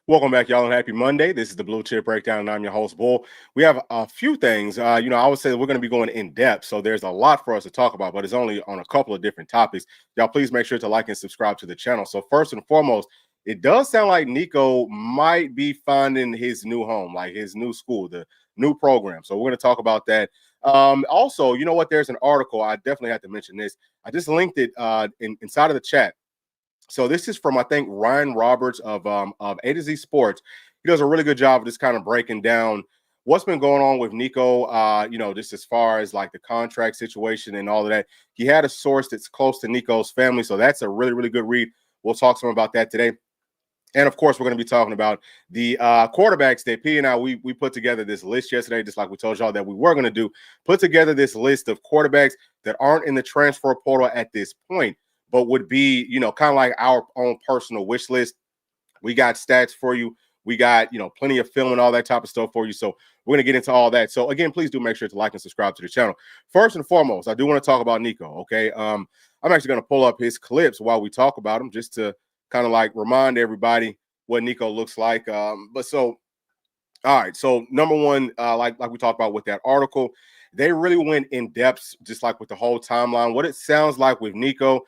Welcome back, y'all, and happy Monday. This is the Bluechip Breakdown, and I'm your host, Bull. We have a few things. I would say we're going to be going in depth, so there's a lot for us to talk about, but it's only on a couple of different topics. Y'all, please make sure to like and subscribe to the channel. So first and foremost, it does sound like Nico might be finding his new home, like his new school, the new program. So we're going to talk about that. Also, you know what? There's an article. I definitely have to mention this. I just linked it inside of the chat. So this is from, I think, Ryan Roberts of A to Z Sports. He does a really good job of just kind of breaking down what's been going on with Nico, just as far as like the contract situation and all of that. He had a source that's close to Nico's family, so that's a really, really good read. We'll talk some about that today. And, of course, we're going to be talking about the quarterbacks that P and I, we put together this list yesterday, just like we told y'all that we were going to do, put together this list of quarterbacks that aren't in the transfer portal at this point, but would be, kind of like our own personal wish list. We got stats for you. We got, plenty of film and all that type of stuff for you. So we're going to get into all that. So, again, please do make sure to like and subscribe to the channel. First and foremost, I do want to talk about Nico, okay? I'm actually going to pull up his clips while we talk about him just to kind of like remind everybody what Nico looks like. All right. So, number one, like we talked about with that article, they really went in depth, just like with the whole timeline. What it sounds like with Nico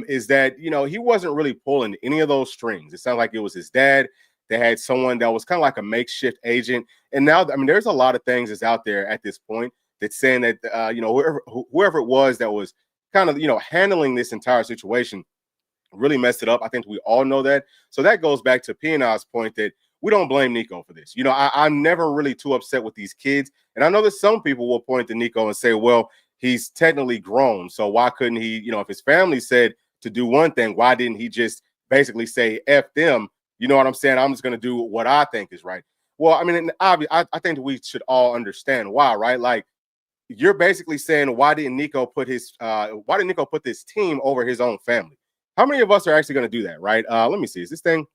is that, he wasn't really pulling any of those strings. It sounded like it was his dad. They had someone that was kind of like a makeshift agent. And now, there's a lot of things that's out there at this point that's saying that, whoever it was that was kind of, handling this entire situation really messed it up. I think we all know that. So that goes back to P&I's point that we don't blame Nico for this. I'm never really too upset with these kids. And I know that some people will point to Nico and say, well, he's technically grown. So why couldn't he, if his family said to do one thing, why didn't he just basically say, F them? You know what I'm saying? I'm just going to do what I think is right. Well, I think that we should all understand why, right? Like, you're basically saying, why didn't Nico put this team over his own family? How many of us are actually going to do that, right? Let me see. Is this thing?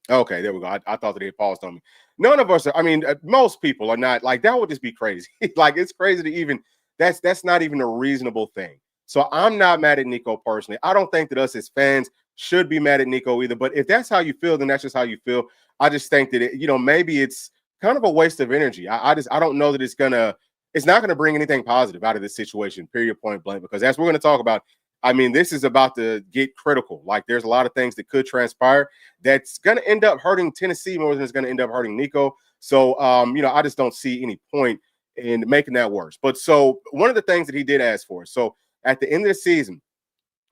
Okay, there we go. I thought that they paused on me. None of us are. Most people are not. Like, that would just be crazy. Like, it's crazy to even, that's not even a reasonable thing. So I'm not mad at Nico personally. I don't think that us as fans should be mad at Nico either. But if that's how you feel, then that's just how you feel. I just think that, maybe it's kind of a waste of energy. I don't know that it's not going to bring anything positive out of this situation, period, point blank, because as we're going to talk about, this is about to get critical. Like, there's a lot of things that could transpire that's going to end up hurting Tennessee more than it's going to end up hurting Nico. So, I just don't see any point in making that worse. But so one of the things that he did ask for, so at the end of the season,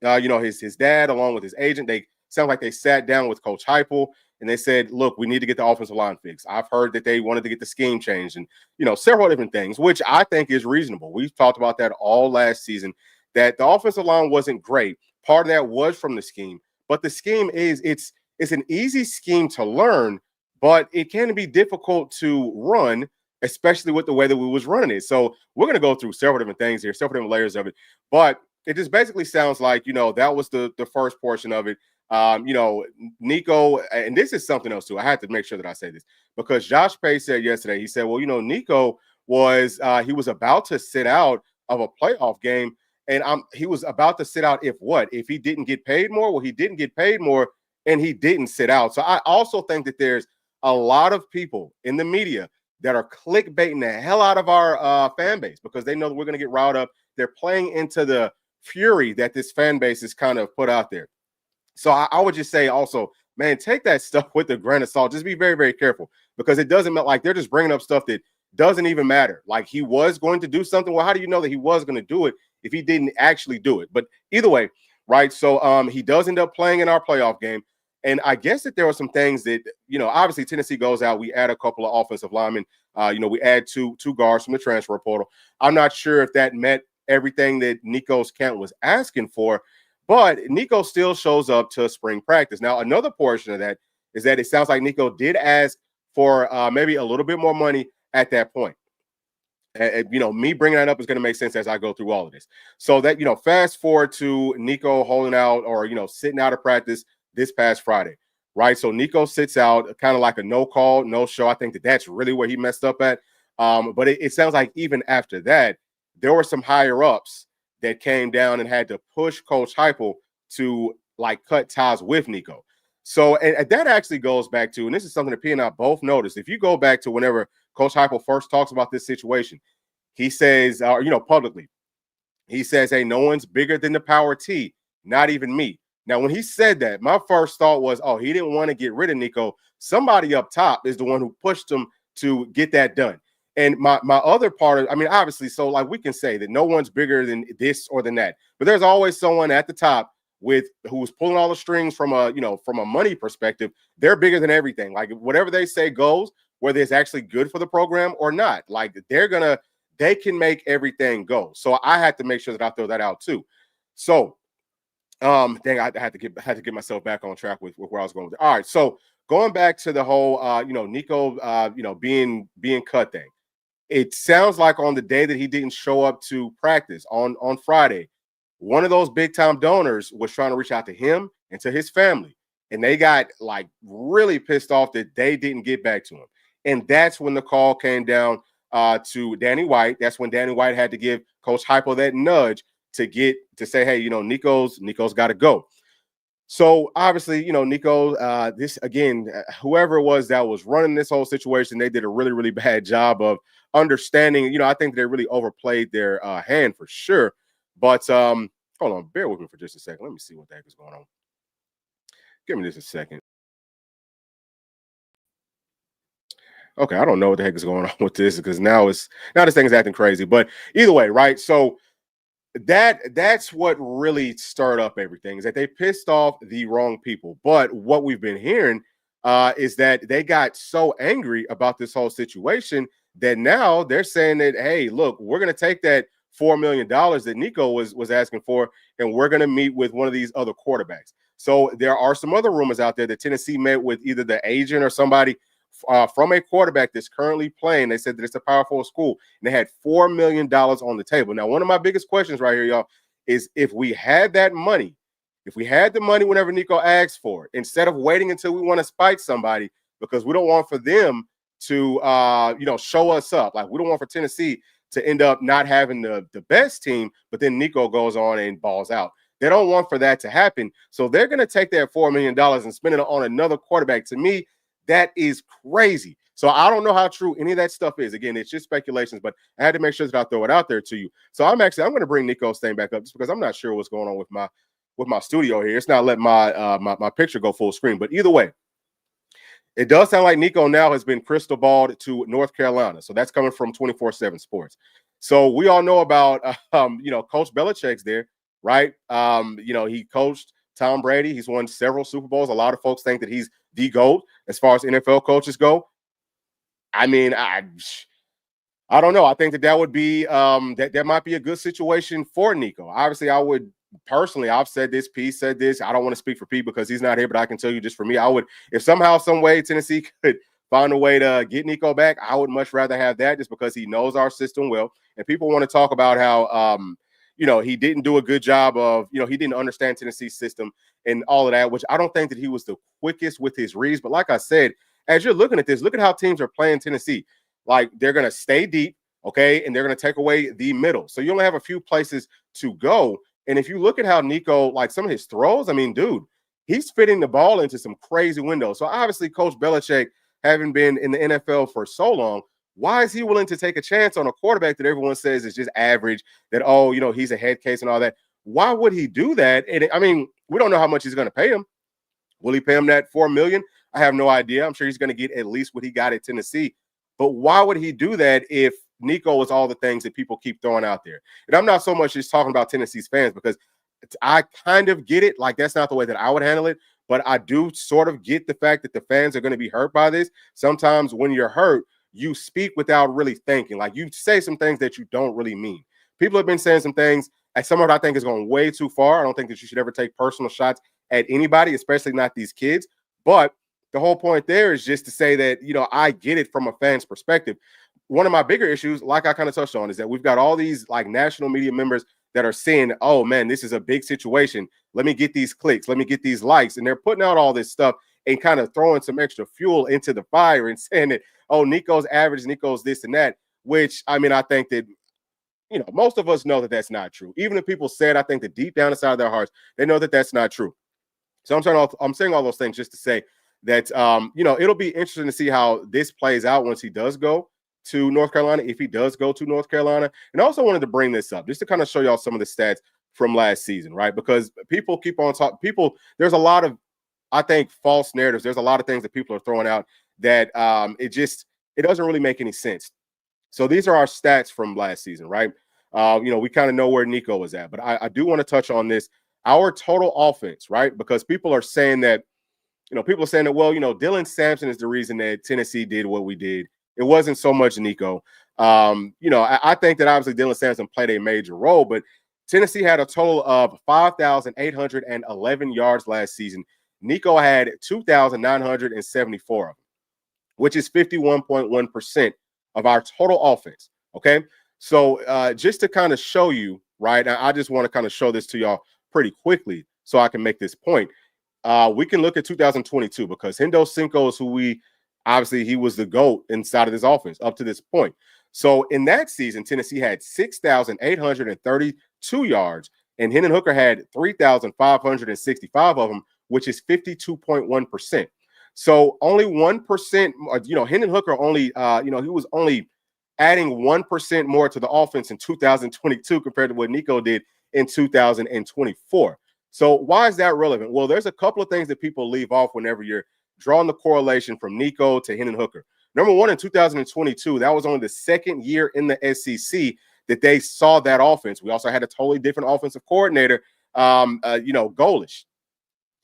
his dad, along with his agent, they sound like they sat down with Coach Heupel and they said, look, we need to get the offensive line fixed. I've heard that they wanted to get the scheme changed and, several different things, which I think is reasonable. We've talked about that all last season, that the offensive line wasn't great. Part of that was from the scheme, but the scheme it's an easy scheme to learn, but it can be difficult to run, especially with the way that we was running it. So we're going to go through several different things here, several different layers of it, but it just basically sounds like, that was the first portion of it. Nico, and this is something else too. I had to make sure that I say this because Josh Pay said yesterday, he said, well, Nico was, he was about to sit out of a playoff game. And he was about to sit out if he didn't get paid more? Well, he didn't get paid more and he didn't sit out. So I also think that there's a lot of people in the media that are clickbaiting the hell out of our fan base because they know that we're going to get riled up. They're playing into the fury that this fan base is kind of put out there. So I would just say also, man, take that stuff with a grain of salt. Just be very, very careful because it doesn't matter. Like, they're just bringing up stuff that doesn't even matter. Like, he was going to do something. Well, how do you know that he was going to do it if he didn't actually do it? But either way, right? So he does end up playing in our playoff game. And I guess that there were some things that, obviously Tennessee goes out. We add a couple of offensive linemen. We add two guards from the transfer portal. I'm not sure if that met everything that Nico's camp was asking for, but Nico still shows up to spring practice. Now, another portion of that is that it sounds like Nico did ask for maybe a little bit more money at that point. Me bringing that up is going to make sense as I go through all of this. So that, fast forward to Nico holding out or, sitting out of practice this past Friday, right? So Nico sits out kind of like a no call, no show. I think that that's really where he messed up at. But it sounds like even after that, there were some higher ups that came down and had to push Coach Heupel to like cut ties with Nico. So, and that actually goes back to, and this is something that P and I both noticed. If you go back to whenever Coach Heupel first talks about this situation, he says, publicly, he says, "Hey, no one's bigger than the power T, not even me." Now, when he said that, my first thought was, oh, he didn't want to get rid of Nico. Somebody up top is the one who pushed him to get that done. And my other part, I mean, obviously, so like we can say that no one's bigger than this or than that, but there's always someone at the top with who's pulling all the strings from a money perspective. They're bigger than everything. Like whatever they say goes, whether it's actually good for the program or not. Like they can make everything go. So I had to make sure that I throw that out too. So dang, I had to get myself back on track with where I was going with it. All right, so going back to the whole Nico being cut thing. It sounds like on the day that he didn't show up to practice on Friday, one of those big time donors was trying to reach out to him and to his family, and they got like really pissed off that they didn't get back to him. And that's when the call came down to Danny White. That's when Danny White had to give Coach Heupel that nudge to say, hey, Nico's got to go. So obviously, Nico, this again, whoever it was that was running this whole situation, they did a really, really bad job of understanding. I think they really overplayed their hand for sure. But hold on, bear with me for just a second. Let me see what the heck is going on. Give me just a second. Okay, I don't know what the heck is going on with this because now this thing is acting crazy. But either way, right? So that's what really stirred up everything, is that they pissed off the wrong people. But what we've been hearing is that they got so angry about this whole situation that now they're saying that, hey, look, we're going to take that $4 million that Nico was asking for, and we're going to meet with one of these other quarterbacks. So there are some other rumors out there that Tennessee met with either the agent or somebody from a quarterback that's currently playing. They said that it's a Power 4 school, and they had $4 million on the table. Now, one of my biggest questions right here, y'all, is if we had the money whenever Nico asked for it, instead of waiting until we want to spike somebody, because we don't want for them to, show us up. Like, we don't want for Tennessee to end up not having the best team, but then Nico goes on and balls out. They don't want for that to happen. So they're going to take that $4 million and spend it on another quarterback. To me, that is crazy. So I don't know how true any of that stuff is. Again, it's just speculations, but I had to make sure that I throw it out there to you. So I'm going to bring Nico's thing back up just because I'm not sure what's going on with my studio here. It's not letting my picture go full screen. But either way, it does sound like Nico now has been crystal balled to North Carolina. So that's coming from 24/7 Sports. So we all know about Coach Belichick's there, right? He coached Tom Brady. He's won several Super Bowls. A lot of folks think that he's the GOAT as far as NFL coaches go. I mean, I don't know. I think that would be that might be a good situation for Nico. Obviously, I would personally, I've said this, P said this. I don't want to speak for P because he's not here, but I can tell you just for me, I would, if somehow, some way Tennessee could find a way to get Nico back, I would much rather have that just because he knows our system well. And people want to talk about how he didn't do a good job of, he didn't understand Tennessee's system and all of that, which I don't think that he was the quickest with his reads. But like I said, as you're looking at this, look at how teams are playing Tennessee. Like, they're going to stay deep, okay, and they're going to take away the middle. So you only have a few places to go. And if you look at how Nico, like some of his throws, I mean, dude, he's fitting the ball into some crazy windows. So obviously, Coach Belichick, having been in the NFL for so long, why is he willing to take a chance on a quarterback that everyone says is just average, that, he's a head case and all that? Why would he do that? And I mean, we don't know how much he's going to pay him. Will he pay him that $4 million? I have no idea. I'm sure he's going to get at least what he got at Tennessee. But why would he do that if Nico was all the things that people keep throwing out there? And I'm not so much just talking about Tennessee's fans, because I kind of get it. Like, that's not the way that I would handle it. But I do sort of get the fact that the fans are going to be hurt by this. Sometimes when you're hurt, you speak without really thinking. Like, you say some things that you don't really mean. People have been saying some things, and some of it I think is going way too far. I don't think that you should ever take personal shots at anybody, especially not these kids. But the whole point there is just to say that, I get it from a fan's perspective. One of my bigger issues, like I kind of touched on, is that we've got all these like national media members that are saying, oh man, this is a big situation. Let me get these clicks. Let me get these likes. And they're putting out all this stuff and kind of throwing some extra fuel into the fire and saying that, oh, Nico's average, Nico's this and that, which, I mean, I think that, most of us know that that's not true. Even if people said, I think that deep down inside their hearts, they know that that's not true. So I'm saying all those things just to say that it'll be interesting to see how this plays out once he does go to North Carolina, if he does go to North Carolina. And I also wanted to bring this up just to kind of show y'all some of the stats from last season, right? Because people keep on talking. There's a lot of, I think, false narratives. There's a lot of things that people are throwing out that it doesn't really make any sense. So these are our stats from last season, right? We kind of know where Nico was at, but I do want to touch on this. Our total offense, right? Because people are saying that, well, Dylan Sampson is the reason that Tennessee did what we did. It wasn't so much Nico. I think that obviously Dylan Sampson played a major role, but Tennessee had a total of 5,811 yards last season. Nico had 2,974 of them, which is 51.1% of our total offense. Okay. So just to kind of show you, right, I just want to kind of show this to y'all pretty quickly so I can make this point. We can look at 2022 because Hendo Cinco is who he was the GOAT inside of this offense up to this point. So in that season, Tennessee had 6,832 yards, and Hendon Hooker had 3,565 of them, which is 52.1%. So only 1%, Hendon Hooker only, he was only adding 1% more to the offense in 2022 compared to what Nico did in 2024. So why is that relevant? Well, there's a couple of things that people leave off whenever you're drawing the correlation from Nico to Hendon Hooker. Number one, in 2022, that was only the second year in the SEC that they saw that offense. We also had a totally different offensive coordinator, Golish.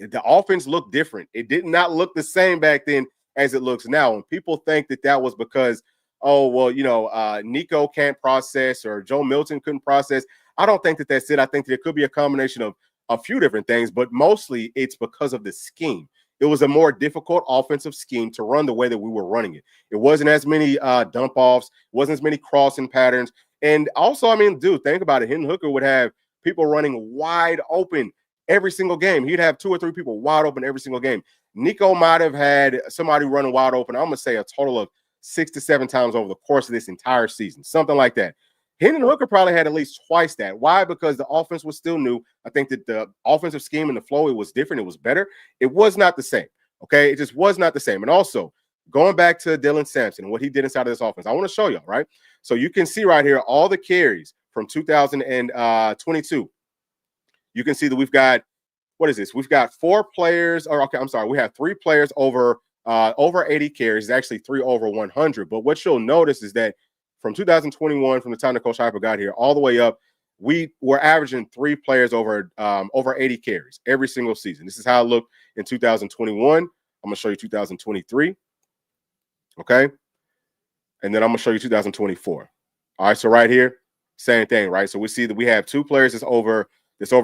The offense looked different. It did not look the same back then as it looks now. And people think that was because, Nico can't process or Joe Milton couldn't process. I don't think that's it. I think there could be a combination of a few different things, but mostly it's because of the scheme. It was a more difficult offensive scheme to run the way that we were running it. It wasn't as many dump offs, wasn't as many crossing patterns. And also, think about it. Hendon Hooker would have people running wide open every single game. He'd have 2 or 3 people wide open every single game. Nico might have had somebody running wide open, I'm going to say a total of 6 to 7 times over the course of this entire season, something like that. Hendon Hooker probably had at least twice that. Why? Because the offense was still new. I think that the offensive scheme and the flow, it was different. It was better. It was not the same. Okay. It just was not the same. And also, going back to Dylan Sampson and what he did inside of this offense, I want to show y'all, right? So you can see right here all the carries from 2022. You can see that we've got, what is this? We've got 4 players, we have 3 players over 80 carries. It's actually 3 over 100. But what you'll notice is that from 2021, from the time that Coach Hyper got here, all the way up, we were averaging 3 players over 80 carries every single season. This is how it looked in 2021. I'm going to show you 2023. Okay. And then I'm going to show you 2024. All right. So right here, same thing, right? So we see that we have 2 players that's over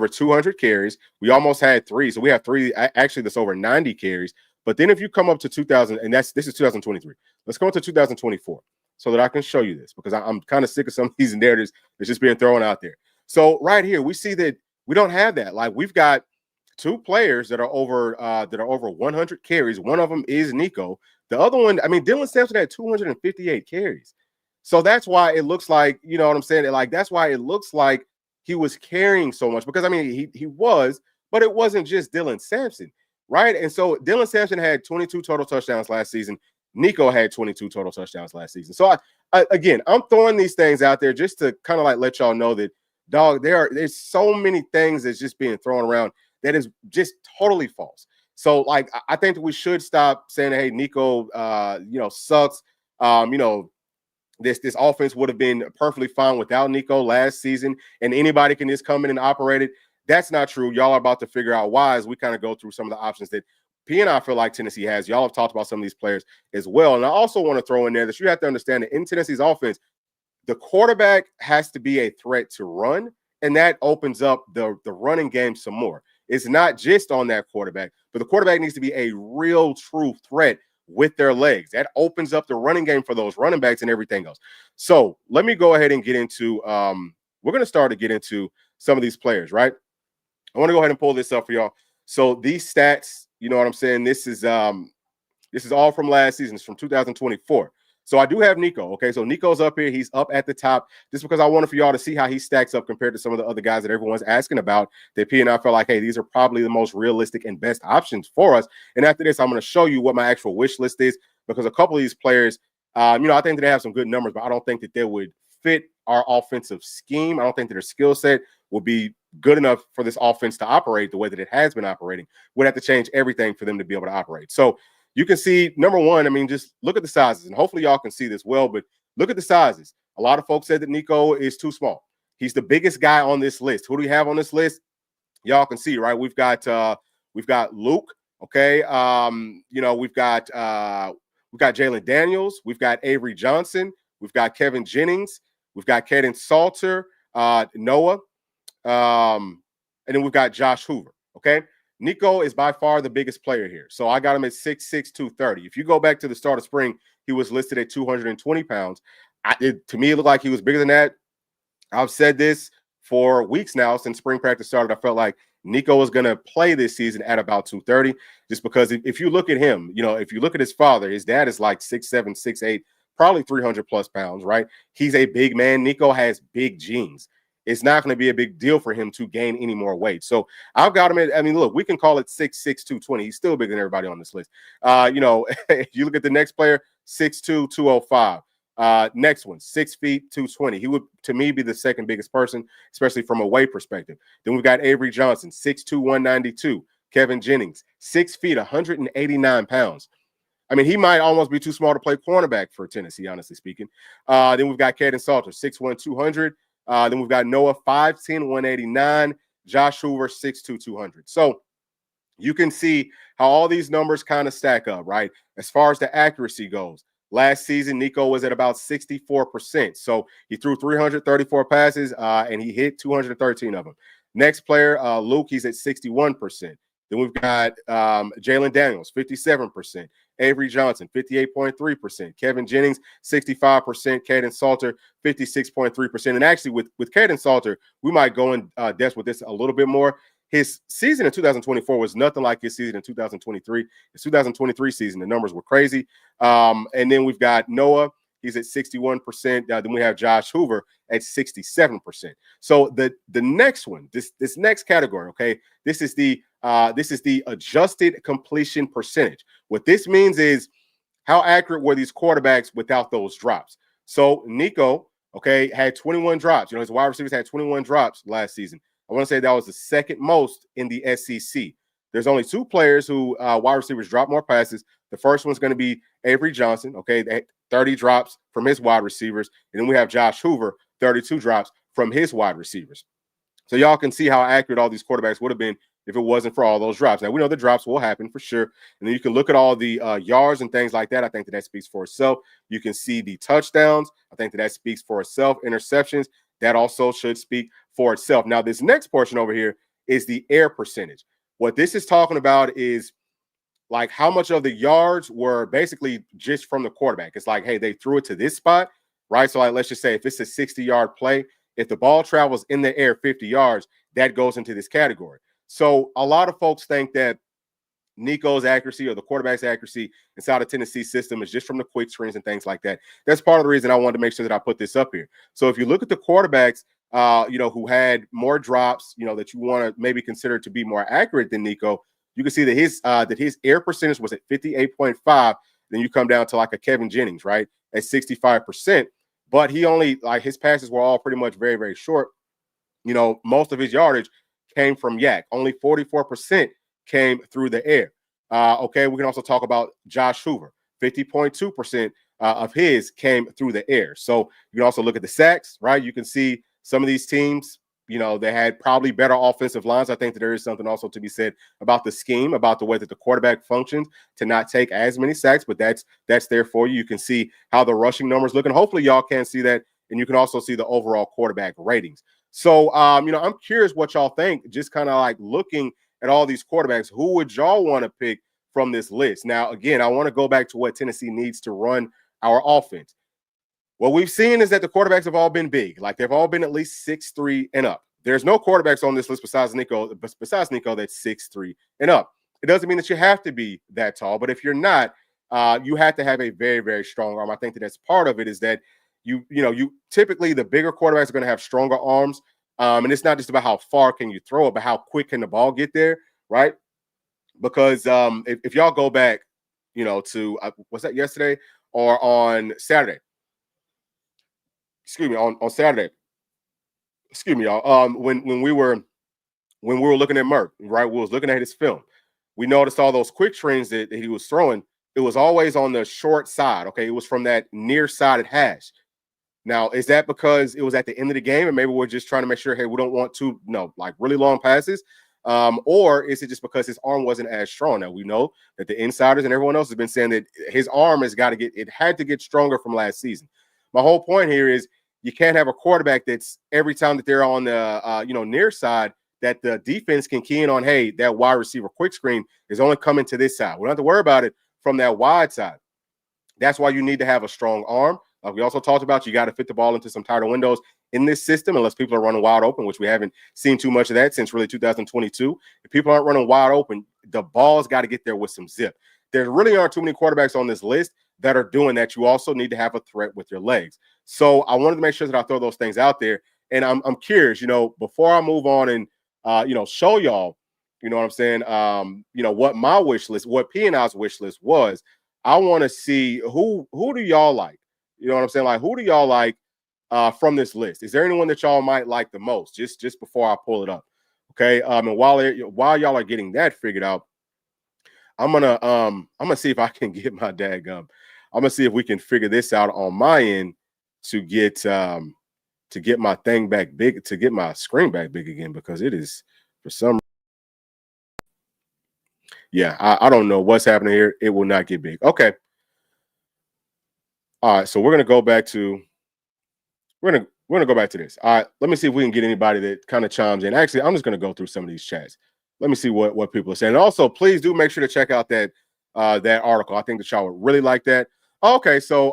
200 carries. We almost had 3. So we have 3 actually that's over 90 carries. But then if you come up to 2000, and this is 2023. Let's go into 2024 so that I can show you this, because I'm kind of sick of some of these narratives that's just being thrown out there. So right here, we see that we don't have that. Like, we've got 2 players that are over 100 carries. One of them is Nico. The other one, Dylan Sampson had 258 carries. So that's why it looks like, you know what I'm saying? Like, that's why it looks like he was carrying so much, because he was, but it wasn't just Dylan Sampson, right? And so Dylan Sampson had 22 total touchdowns last season. Nico had 22 total touchdowns last season. So again, I'm throwing these things out there just to kind of like let y'all know that, dog, there's so many things that's just being thrown around that is just totally false. So like, I think that we should stop saying, hey, Nico, sucks. This offense would have been perfectly fine without Nico last season, and anybody can just come in and operate it. That's not true. Y'all are about to figure out why as we kind of go through some of the options that I feel like Tennessee has. Y'all have talked about some of these players as well. And I also want to throw in there that you have to understand that in Tennessee's offense, the quarterback has to be a threat to run, and that opens up the running game some more. It's not just on that quarterback, but the quarterback needs to be a real true threat with their legs. That opens up the running game for those running backs and everything else. So let me go ahead and get into we're going to start to get into some of these players, right? I want to go ahead and pull this up for y'all. So these stats, you know what I'm saying? This is all from last season. It's from 2024. So I do have Nico. Okay, so Nico's up here. He's up at the top just because I wanted for y'all to see how he stacks up compared to some of the other guys that everyone's asking about. That P and I felt like, hey, these are probably the most realistic and best options for us. And after this, I'm going to show you what my actual wish list is, because a couple of these players, I think that they have some good numbers, but I don't think that they would fit our offensive scheme. I don't think that their skill set will be good enough for this offense to operate the way that it has been operating. We'd have to change everything for them to be able to operate. So you can see, number one, just look at the sizes, and hopefully y'all can see this well, but look at the sizes. A lot of folks said that Nico is too small. He's the biggest guy on this list. Who do we have on this list? Y'all can see, right? We've got Luke, okay? We've got Jalon Daniels, we've got Avery Johnson, we've got Kevin Jennings, we've got Kaden Salter, Noah, and then we've got Josh Hoover, okay? Nico is by far the biggest player here. So I got him at 6'6", 230. If you go back to the start of spring, he was listed at 220 pounds. To me, it looked like he was bigger than that. I've said this for weeks now since spring practice started. I felt like Nico was going to play this season at about 230, just because if you look at him, if you look at his father, his dad is like 6'7", 6'8", probably 300 plus pounds, right? He's a big man. Nico has big genes. It's not going to be a big deal for him to gain any more weight. So I've got him at, look, we can call it 6'6", 220. He's still bigger than everybody on this list. If you look at the next player, 6'2", 205. Next one, 6 feet, 220. He would, to me, be the second biggest person, especially from a weight perspective. Then we've got Avery Johnson, 6'2", 192. Kevin Jennings, 6 feet, 189 pounds. He might almost be too small to play cornerback for Tennessee, honestly speaking. Then we've got Kaden Salter, 6'1", 200. Then we've got Noah, 5'10", 189. Josh Hoover, 6'2", 200. So you can see how all these numbers kind of stack up, right? As far as the accuracy goes, last season, Nico was at about 64%. So he threw 334 passes, and he hit 213 of them. Next player, Luke, he's at 61%. Then we've got Jalon Daniels, 57%. Avery Johnson, 58.3%. Kevin Jennings, 65%. Kaden Salter, 56.3%. And actually, with Kaden Salter, we might go in depth with this a little bit more. His season in 2024 was nothing like his season in 2023. His 2023 season, the numbers were crazy. And then we've got Noah. He's at 61%. Then we have Josh Hoover at 67%. So the next one, this next category, okay, this is the adjusted completion percentage. What this means is how accurate were these quarterbacks without those drops. So Nico, okay, had 21 drops. His wide receivers had 21 drops last season. I want to say that was the second most in the SEC. There's only two players who wide receivers drop more passes. The first one's going to be Avery Johnson, okay, 30 drops from his wide receivers. And then we have Josh Hoover, 32 drops from his wide receivers. So y'all can see how accurate all these quarterbacks would have been if it wasn't for all those drops. Now, we know the drops will happen for sure. And then you can look at all the yards and things like that. I think that speaks for itself. You can see the touchdowns. I think that speaks for itself. Interceptions, that also should speak for itself. Now, this next portion over here is the air percentage. What this is talking about is like how much of the yards were basically just from the quarterback. It's like, hey, they threw it to this spot, right? So like, let's just say if it's a 60-yard play, if the ball travels in the air 50 yards, that goes into this category. So a lot of folks think that Nico's accuracy or the quarterback's accuracy inside the Tennessee system is just from the quick screens and things like that. That's part of the reason I wanted to make sure that I put this up here. So if you look at the quarterbacks, who had more drops, that you want to maybe consider to be more accurate than Nico, you can see that his air percentage was at 58.5. Then you come down to like a Kevin Jennings, right, at 65%. But he only, like, his passes were all pretty much very, very short. Most of his yardage came from yak. Only 44% came through the air. Okay, we can also talk about Josh Hoover. 50.2% of his came through the air. So you can also look at the sacks, right? You can see some of these teams, they had probably better offensive lines. I think that there is something also to be said about the scheme, about the way that the quarterback functions to not take as many sacks, but that's there for you. You can see how the rushing numbers look, and hopefully y'all can see that, and you can also see the overall quarterback ratings. So, I'm curious what y'all think, just kind of like looking at all these quarterbacks. Who would y'all want to pick from this list? Now, again, I want to go back to what Tennessee needs to run our offense. What we've seen is that the quarterbacks have all been big. Like, they've all been at least 6'3" and up. There's no quarterbacks on this list besides Nico that's 6'3" and up. It doesn't mean that you have to be that tall, but if you're not, you have to have a very, very strong arm. I think that's part of it is that you typically the bigger quarterbacks are going to have stronger arms. And it's not just about how far can you throw it, but how quick can the ball get there, right? Because if y'all go back, to was that yesterday or on Saturday? Excuse me, on Saturday. Excuse me, y'all. When we were looking at Merck, right? We was looking at his film. We noticed all those quick screens that he was throwing. It was always on the short side. Okay, it was from that near-sided hash. Now, is that because it was at the end of the game, and maybe we're just trying to make sure, hey, we don't want to, like really long passes, or is it just because his arm wasn't as strong? Now we know that the insiders and everyone else has been saying that his arm had to get stronger from last season. My whole point here is you can't have a quarterback that's every time that they're on the near side that the defense can key in on, hey, that wide receiver quick screen is only coming to this side. We don't have to worry about it from that wide side. That's why you need to have a strong arm. Like we also talked about, you got to fit the ball into some tighter windows in this system, unless people are running wide open, which we haven't seen too much of that since really 2022. If people aren't running wide open, the ball's got to get there with some zip. There really aren't too many quarterbacks on this list that are doing that. You also need to have a threat with your legs. So I wanted to make sure that I throw those things out there. And I'm curious, before I move on and show y'all, you know what I'm saying, what my wish list, what P&I's wish list was. I want to see who do y'all like? You know what I'm saying? Like, who do y'all like from this list? Is there anyone that y'all might like the most? Just before I pull it up, okay? And while y'all are getting that figured out, I'm gonna see if I can get my dadgum. I'm gonna see if we can figure this out on my end to get my thing back big, to get my screen back big again, because it is for some. Yeah, I don't know what's happening here. It will not get big. Okay. All right, so we're gonna go back to this. All right, let me see if we can get anybody that kind of chimes in. Actually, I'm just gonna go through some of these chats. Let me see what people are saying. And also, please do make sure to check out that article. I think that y'all would really like that. Okay, so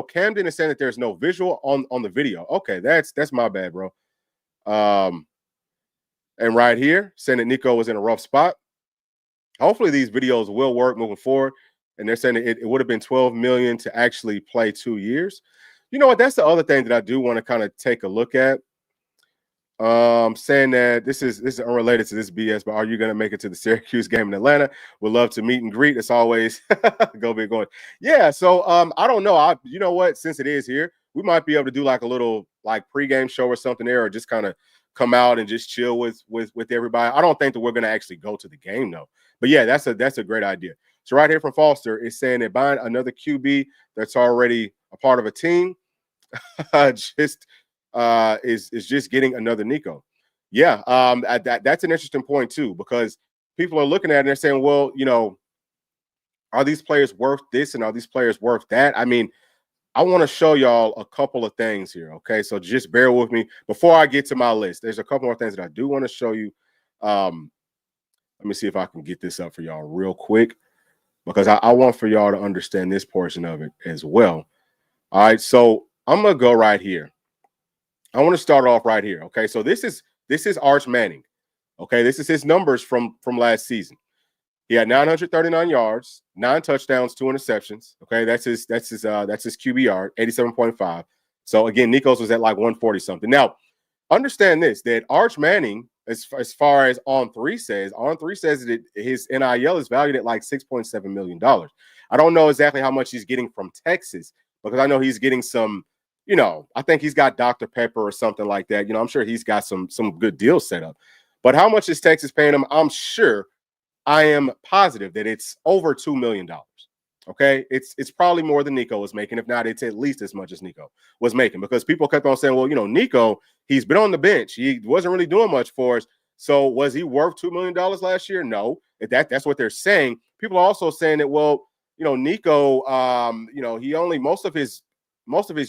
Camden is saying that there's no visual on the video. Okay, that's my bad, bro. And right here, saying that Nico was in a rough spot. Hopefully these videos will work moving forward. And they're saying it would have been $12 million to actually play 2 years. You know what? That's the other thing that I do want to kind of take a look at. Saying that this is unrelated to this BS, but are you going to make it to the Syracuse game in Atlanta? Would love to meet and greet. It's always go big going. Yeah. So I don't know. You know what? Since it is here, we might be able to do like a little like pregame show or something there, or just kind of come out and just chill with everybody. I don't think that we're going to actually go to the game though. But yeah, that's a great idea. So right here from Foster is saying that buying another QB that's already a part of a team is just getting another Nico. Yeah, that's an interesting point too, because people are looking at it and they're saying, well, are these players worth this and are these players worth that? I mean, I want to show y'all a couple of things here, okay? So just bear with me before I get to my list. There's a couple more things that I do want to show you. Let me see if I can get this up for y'all real quick, because I want for y'all to understand this portion of it as well. All right, so I'm gonna go right here. I want to start off right here. Okay, so this is Arch Manning. Okay, this is his numbers from last season. He had 939 yards, 9 touchdowns, 2 interceptions. Okay, that's his QBR, 87.5. So again, Nico's was at like 140 something. Now, understand this, that Arch Manning, as far as On3 says that his NIL is valued at like $6.7 million. I don't know exactly how much he's getting from Texas, because I know he's getting some, I think he's got Dr. Pepper or something like that. I'm sure he's got some good deals set up. But how much is Texas paying him? I am positive that it's over $2 million. Okay, it's probably more than Nico was making. If not, it's at least as much as Nico was making, because people kept on saying, well, Nico, he's been on the bench. He wasn't really doing much for us. So was he worth $2 million last year? No. That's what they're saying. People are also saying that, well, Nico, he only most of his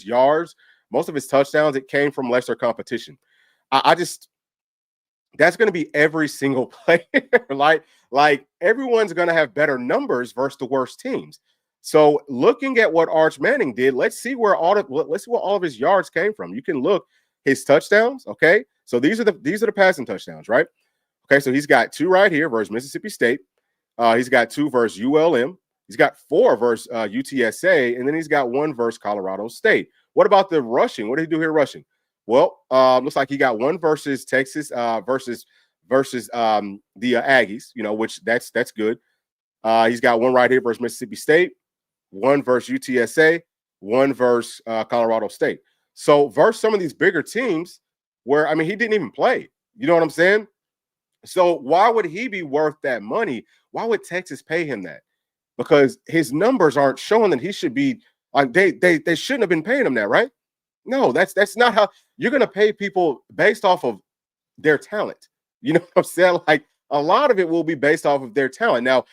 yards, most of his touchdowns, it came from lesser competition. That's going to be every single player. like everyone's going to have better numbers versus the worst teams. So looking at what Arch Manning did, let's see where all of his yards came from. You can look his touchdowns. Okay, so these are the passing touchdowns, right? Okay, so he's got 2 right here versus Mississippi State. He's got 2 versus ULM. He's got 4 versus UTSA, and then he's got 1 versus Colorado State. What about the rushing? What did he do here rushing? Well, looks like he got 1 versus Texas versus the Aggies, which that's good. He's got 1 right here versus Mississippi State, 1 versus UTSA, 1 versus Colorado State. So versus some of these bigger teams where, I mean, he didn't even play. You know what I'm saying? So why would he be worth that money? Why would Texas pay him that? Because his numbers aren't showing that he should be like they shouldn't have been paying him that, right? No, that's not how you're going to pay people based off of their talent. You know what I'm saying? Like a lot of it will be based off of their talent. Now,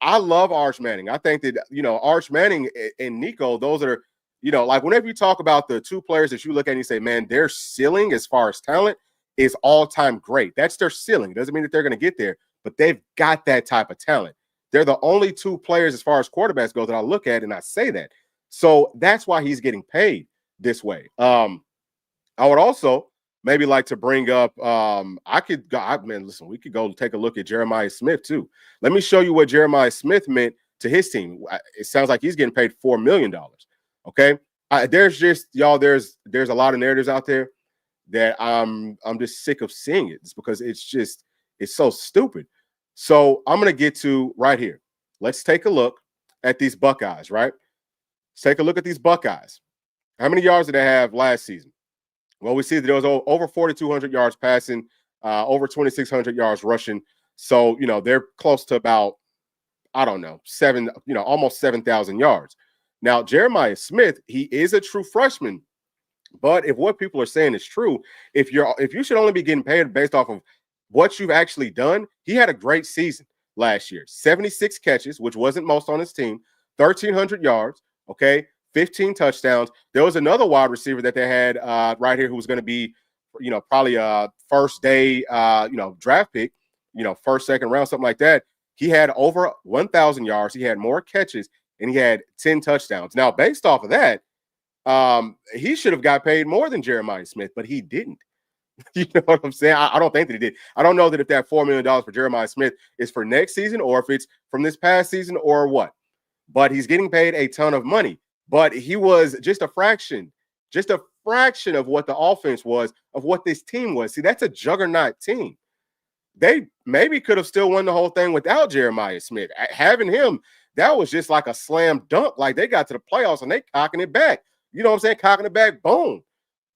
I love Arch Manning. I think that, Arch Manning and Nico, those are, like whenever you talk about the 2 players that you look at and you say, man, their ceiling as far as talent is all-time great. That's their ceiling. Doesn't mean that they're going to get there, but they've got that type of talent. They're the only 2 players as far as quarterbacks go that I look at and I say that. So that's why he's getting paid this way. I would also maybe like to bring up, listen, we could go take a look at Jeremiah Smith too. Let me show you what Jeremiah Smith meant to his team. It sounds like he's getting paid $4 million. Okay. There's just, y'all, there's a lot of narratives out there that I'm just sick of seeing it. It's because it's so stupid. So I'm going to get to right here. Let's take a look at these Buckeyes, right? Let's take a look at these Buckeyes. How many yards did they have last season? Well, we see that there was over 4,200 yards passing, over 2,600 yards rushing. So, they're close to about, I don't know, almost 7,000 yards. Now, Jeremiah Smith, he is a true freshman. But if what people are saying is true, if you should only be getting paid based off of what you've actually done, he had a great season last year. 76 catches, which wasn't most on his team, 1,300 yards, okay, 15 touchdowns. There was another wide receiver that they had right here who was going to be, probably a first day, draft pick, first, second round, something like that. He had over 1,000 yards. He had more catches, and he had 10 touchdowns. Now, based off of that, he should have got paid more than Jeremiah Smith, but he didn't. You know what I'm saying? I don't think that he did. I don't know that if that $4 million for Jeremiah Smith is for next season or if it's from this past season or what. But he's getting paid a ton of money. But he was just a fraction of what the offense was, of what this team was. See, that's a juggernaut team. They maybe could have still won the whole thing without Jeremiah Smith. Having him, that was just like a slam dunk. Like they got to the playoffs and they cocking it back. You know what I'm saying? Cocking it back, boom.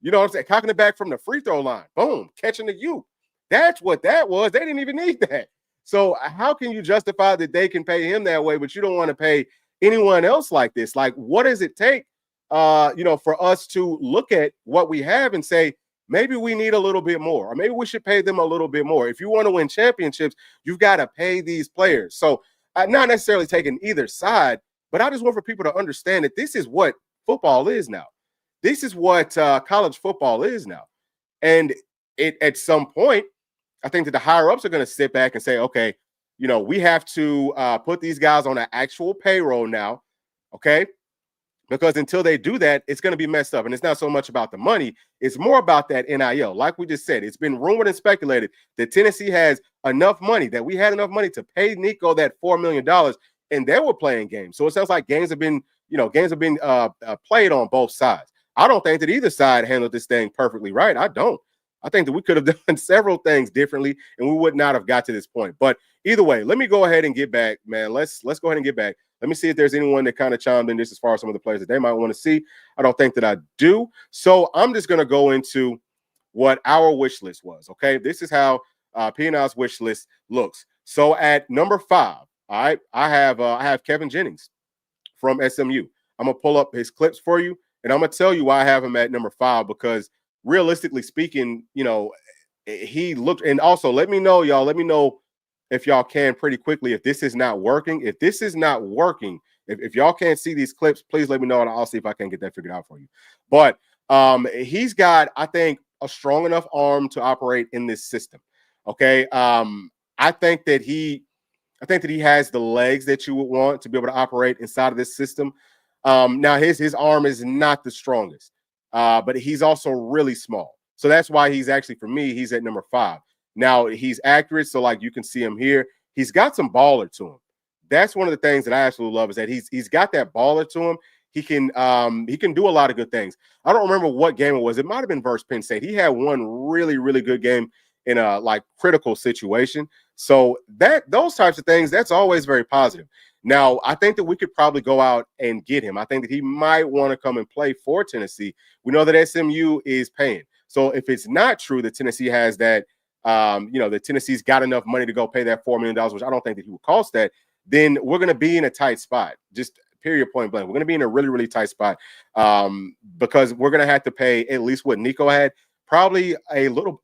You know what I'm saying? Cocking it back from the free throw line. Boom. Catching the U. That's what that was. They didn't even need that. So how can you justify that they can pay him that way, but you don't want to pay anyone else like this? Like, what does it take, for us to look at what we have and say, maybe we need a little bit more, or maybe we should pay them a little bit more. If you want to win championships, you've got to pay these players. So not necessarily taking either side, but I just want for people to understand that this is what football is now. This is what college football is now. And at some point, I think that the higher ups are going to sit back and say, okay, we have to put these guys on an actual payroll now, okay? Because until they do that, it's going to be messed up. And it's not so much about the money. It's more about that NIL. Like we just said, it's been rumored and speculated that Tennessee has enough money, that we had enough money to pay Nico that $4 million, and they were playing games. So it sounds like games have been played on both sides. I don't think that either side handled this thing perfectly right. I don't. I think that we could have done several things differently, and we would not have got to this point. But either way, let me go ahead and get back, man. Let's go ahead and get back. Let me see if there's anyone that kind of chimed in just as far as some of the players that they might want to see. I don't think that I do. So I'm just going to go into what our wish list was, okay? This is how P&I's wish list looks. So at number 5, all right, I have Kevin Jennings from SMU. I'm going to pull up his clips for you, and I'm going to tell you why I have him at number 5, because realistically speaking, he looked, and also let me know, y'all, if y'all can pretty quickly, if this is not working. If this is not working, if y'all can't see these clips, please let me know, and I'll see if I can get that figured out for you. But he's got, I think, a strong enough arm to operate in this system. Okay. I think that he has the legs that you would want to be able to operate inside of this system. Now his arm is not the strongest, but he's also really small. So that's why he's actually, for me, he's at number 5. Now he's accurate. So like you can see him here, he's got some baller to him, that's one of the things that I absolutely love is that he's got that baller to him. He can do a lot of good things. I don't remember what game it was. It might have been versus Penn State. He had one really, really good game in a like critical situation. So those types of things, that's always very positive. Now, I think that we could probably go out and get him. I think that he might want to come and play for Tennessee. We know that SMU is paying. So if it's not true that Tennessee has that, that Tennessee's got enough money to go pay that $4 million, which I don't think that he would cost that, then we're going to be in a tight spot. Just period, point blank. We're going to be in a really, really tight spot because we're going to have to pay at least what Nico had, probably a little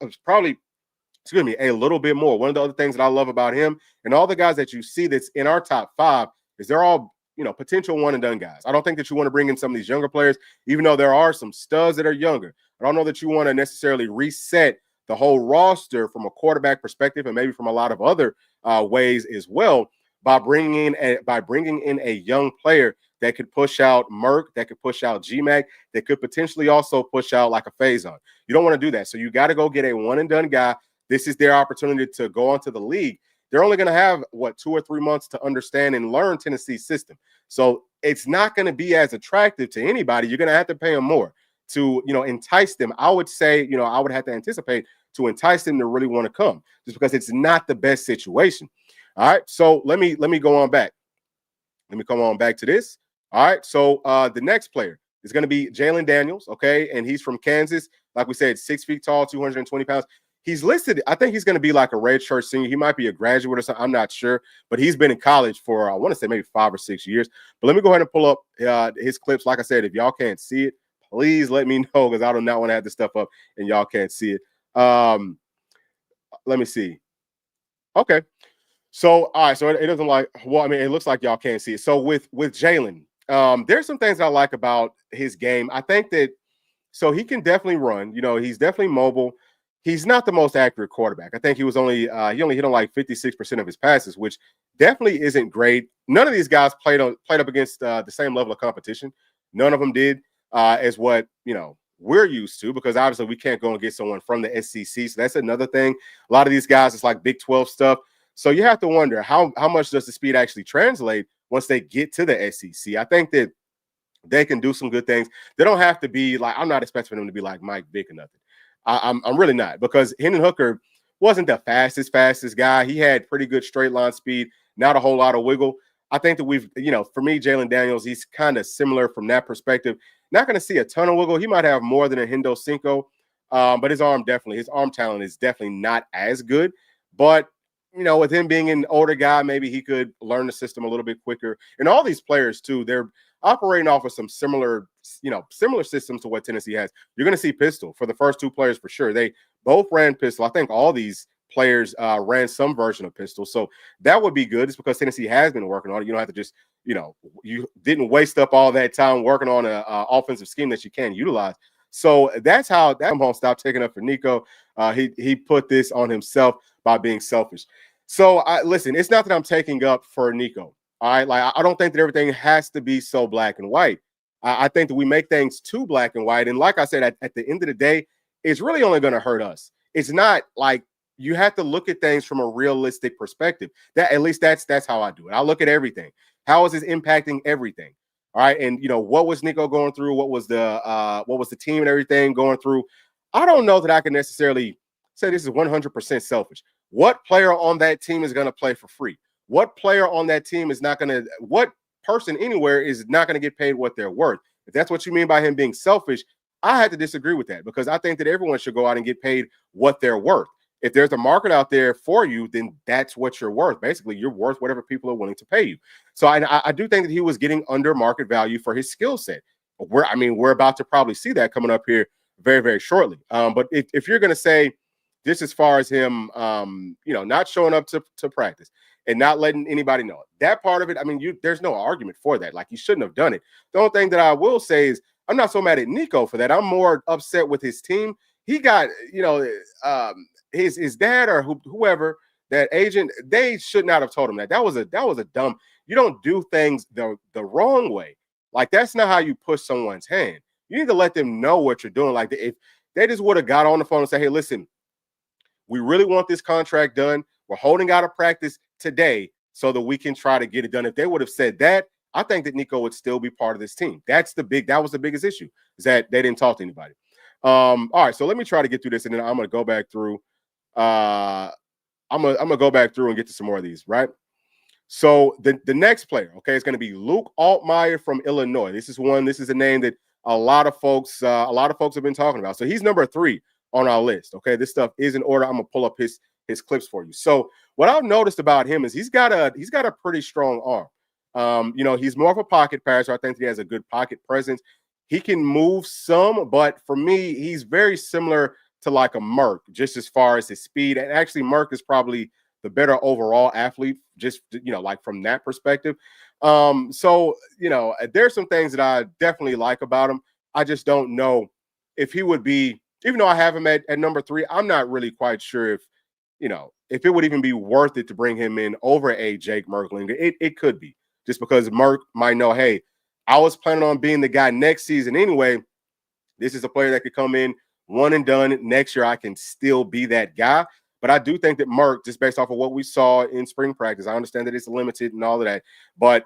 bit more. One of the other things that I love about him and all the guys that you see that's in our top 5 is they're all, potential one and done guys. I don't think that you want to bring in some of these younger players, even though there are some studs that are younger. I don't know that you want to necessarily reset the whole roster from a quarterback perspective and maybe from a lot of other ways as well by bringing in a young player that could push out Merck, that could push out GMAC, that could potentially also push out like a Faison. You don't want to do that. So you got to go get a one and done guy. This is their opportunity to go onto the league. They're only going to have 2 or 3 months to understand and learn Tennessee's system. So it's not going to be as attractive to anybody. You're going to have to pay them more to, entice them. I would say, I would have to anticipate to entice them to really want to come just because it's not the best situation. All right. So let me go on back. Let me come on back to this. All right. So the next player is going to be Jalon Daniels. Okay. And he's from Kansas. Like we said, 6 feet tall, 220 pounds. He's listed. I think he's going to be like a redshirt senior. He might be a graduate or something. I'm not sure, but he's been in college for, I want to say maybe 5 or 6 years. But let me go ahead and pull up his clips. Like I said, if y'all can't see it, please let me know because I do not want to have this stuff up and y'all can't see it. Let me see. Okay. So, all right. So it doesn't like, well, I mean, it looks like y'all can't see it. So with Jalon, there's some things I like about his game. I think that, so he can definitely run, he's definitely mobile. He's not the most accurate quarterback. I think he only hit on like 56% of his passes, which definitely isn't great. None of these guys played up against the same level of competition. None of them did as what, we're used to, because obviously we can't go and get someone from the SEC. So that's another thing. A lot of these guys, it's like Big 12 stuff. So you have to wonder how much does the speed actually translate once they get to the SEC? I think that they can do some good things. They don't have to be like, I'm not expecting them to be like Mike Vick or nothing. I'm really not, because Hendon Hooker wasn't the fastest guy. He had pretty good straight line speed, not a whole lot of wiggle. I think that we've, for me, Jalon Daniels, he's kind of similar from that perspective. Not going to see a ton of wiggle. He might have more than a Hendo Cinco, but his arm talent is definitely not as good. But, with him being an older guy, maybe he could learn the system a little bit quicker. And all these players, too, they're operating off of some similar systems to what Tennessee has. You're going to see pistol for the first 2 players for sure. They both ran pistol. I think all these players ran some version of pistol. So that would be good. It's because Tennessee has been working on it. You don't have to just, you didn't waste up all that time working on an offensive scheme that you can utilize. So that's how that home stop taking up for Nico. He put this on himself by being selfish. So listen, it's not that I'm taking up for Nico. All right. Like, I don't think that everything has to be so black and white. I think that we make things too black and white. And like I said, at the end of the day, it's really only going to hurt us. It's not like, you have to look at things from a realistic perspective. At least that's how I do it. I look at everything. How is this impacting everything? All right. And what was Nico going through? What was the team and everything going through? I don't know that I can necessarily say this is 100% selfish. What player on that team is going to play for free? What player on that team is not going to, what person anywhere is not going to get paid what they're worth? If that's what you mean by him being selfish, I had to disagree with that, because I think that everyone should go out and get paid what they're worth. If there's a market out there for you, then that's what you're worth. Basically, you're worth whatever people are willing to pay you. So I do think that he was getting under market value for his skill set. We're about to probably see that coming up here very, very shortly. But if you're going to say this as far as him, not showing up to practice and not letting anybody know that part of it, there's no argument for that. Like, he shouldn't have done it. The only thing that I will say is I'm not so mad at Nico for that. I'm more upset with his team. He got, his dad or whoever, that agent, they should not have told him that. That was a dumb. You don't do things the wrong way. Like, that's not how you push someone's hand. You need to let them know what you're doing. Like, if they just would have got on the phone and said, hey, listen, we really want this contract done. We're holding out of practice today so that we can try to get it done. If they would have said that, I think that Nico would still be part of this team. That was the biggest issue, is that they didn't talk to anybody. All right, so let me try to get through this, and then I'm going to go back through. I'm gonna go back through and get to some more of these, right? So the next player, okay, is going to be Luke Altmeyer from Illinois. This is a name that a lot of folks have been talking about. So he's number 3 on our list. Okay, this stuff is in order. I'm gonna pull up his clips for you. So what I've noticed about him is he's got a pretty strong arm. He's more of a pocket passer. I think he has a good pocket presence. He can move some, but for me, he's very similar to like a Merck, just as far as his speed. And actually, Merck is probably the better overall athlete, just like from that perspective. So there's some things that I definitely like about him. I just don't know if he would be, even though I have him at number 3, I'm not really quite sure if it would even be worth it to bring him in over a Jake Merklinger. It could be, just because Merck might know, hey, I was planning on being the guy next season anyway. This is a player that could come in, one and done. Next year, I can still be that guy. But I do think that Merck, just based off of what we saw in spring practice, I understand that it's limited and all of that. But,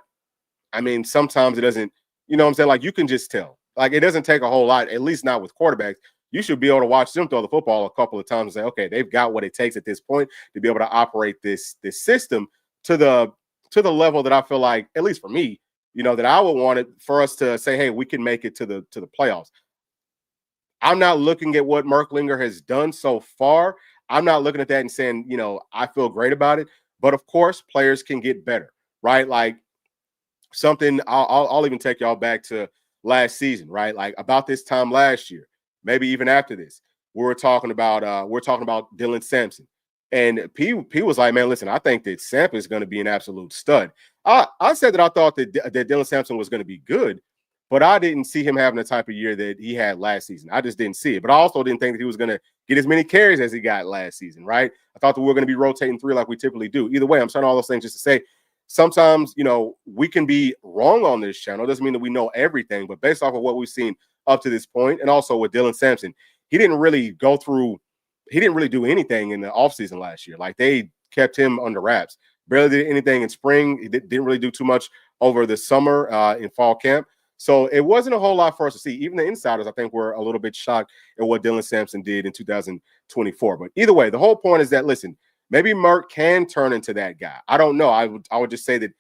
I mean, sometimes it doesn't, what I'm saying? Like, you can just tell. Like, it doesn't take a whole lot, at least not with quarterbacks. You should be able to watch them throw the football a couple of times and say, okay, they've got what it takes at this point to be able to operate this system to the level that I feel like, at least for me, that I would want it for us to say, hey, we can make it to the playoffs. I'm not looking at what Merklinger has done so far. I'm not looking at that and saying, I feel great about it. But of course, players can get better, right? Like something, I'll even take y'all back to last season, right? Like about this time last year, maybe even after this, we're talking about Dylan Sampson. And P was like, man, listen, I think that Sampson is going to be an absolute stud. I said that I thought that Dylan Sampson was going to be good, but I didn't see him having the type of year that he had last season. I just didn't see it. But I also didn't think that he was going to get as many carries as he got last season, right? I thought that we were going to be rotating 3 like we typically do. Either way, I'm saying all those things just to say sometimes, we can be wrong on this channel. It doesn't mean that we know everything, but based off of what we've seen up to this point, and also with Dylan Sampson, he didn't really do anything in the offseason last year. Like they kept him under wraps. Barely did anything in spring. He didn't really do too much over the summer in fall camp. So it wasn't a whole lot for us to see. Even the insiders, I think, were a little bit shocked at what Dylan Sampson did in 2024. But either way, the whole point is that, listen, maybe Merck can turn into that guy. I don't know. I would just say that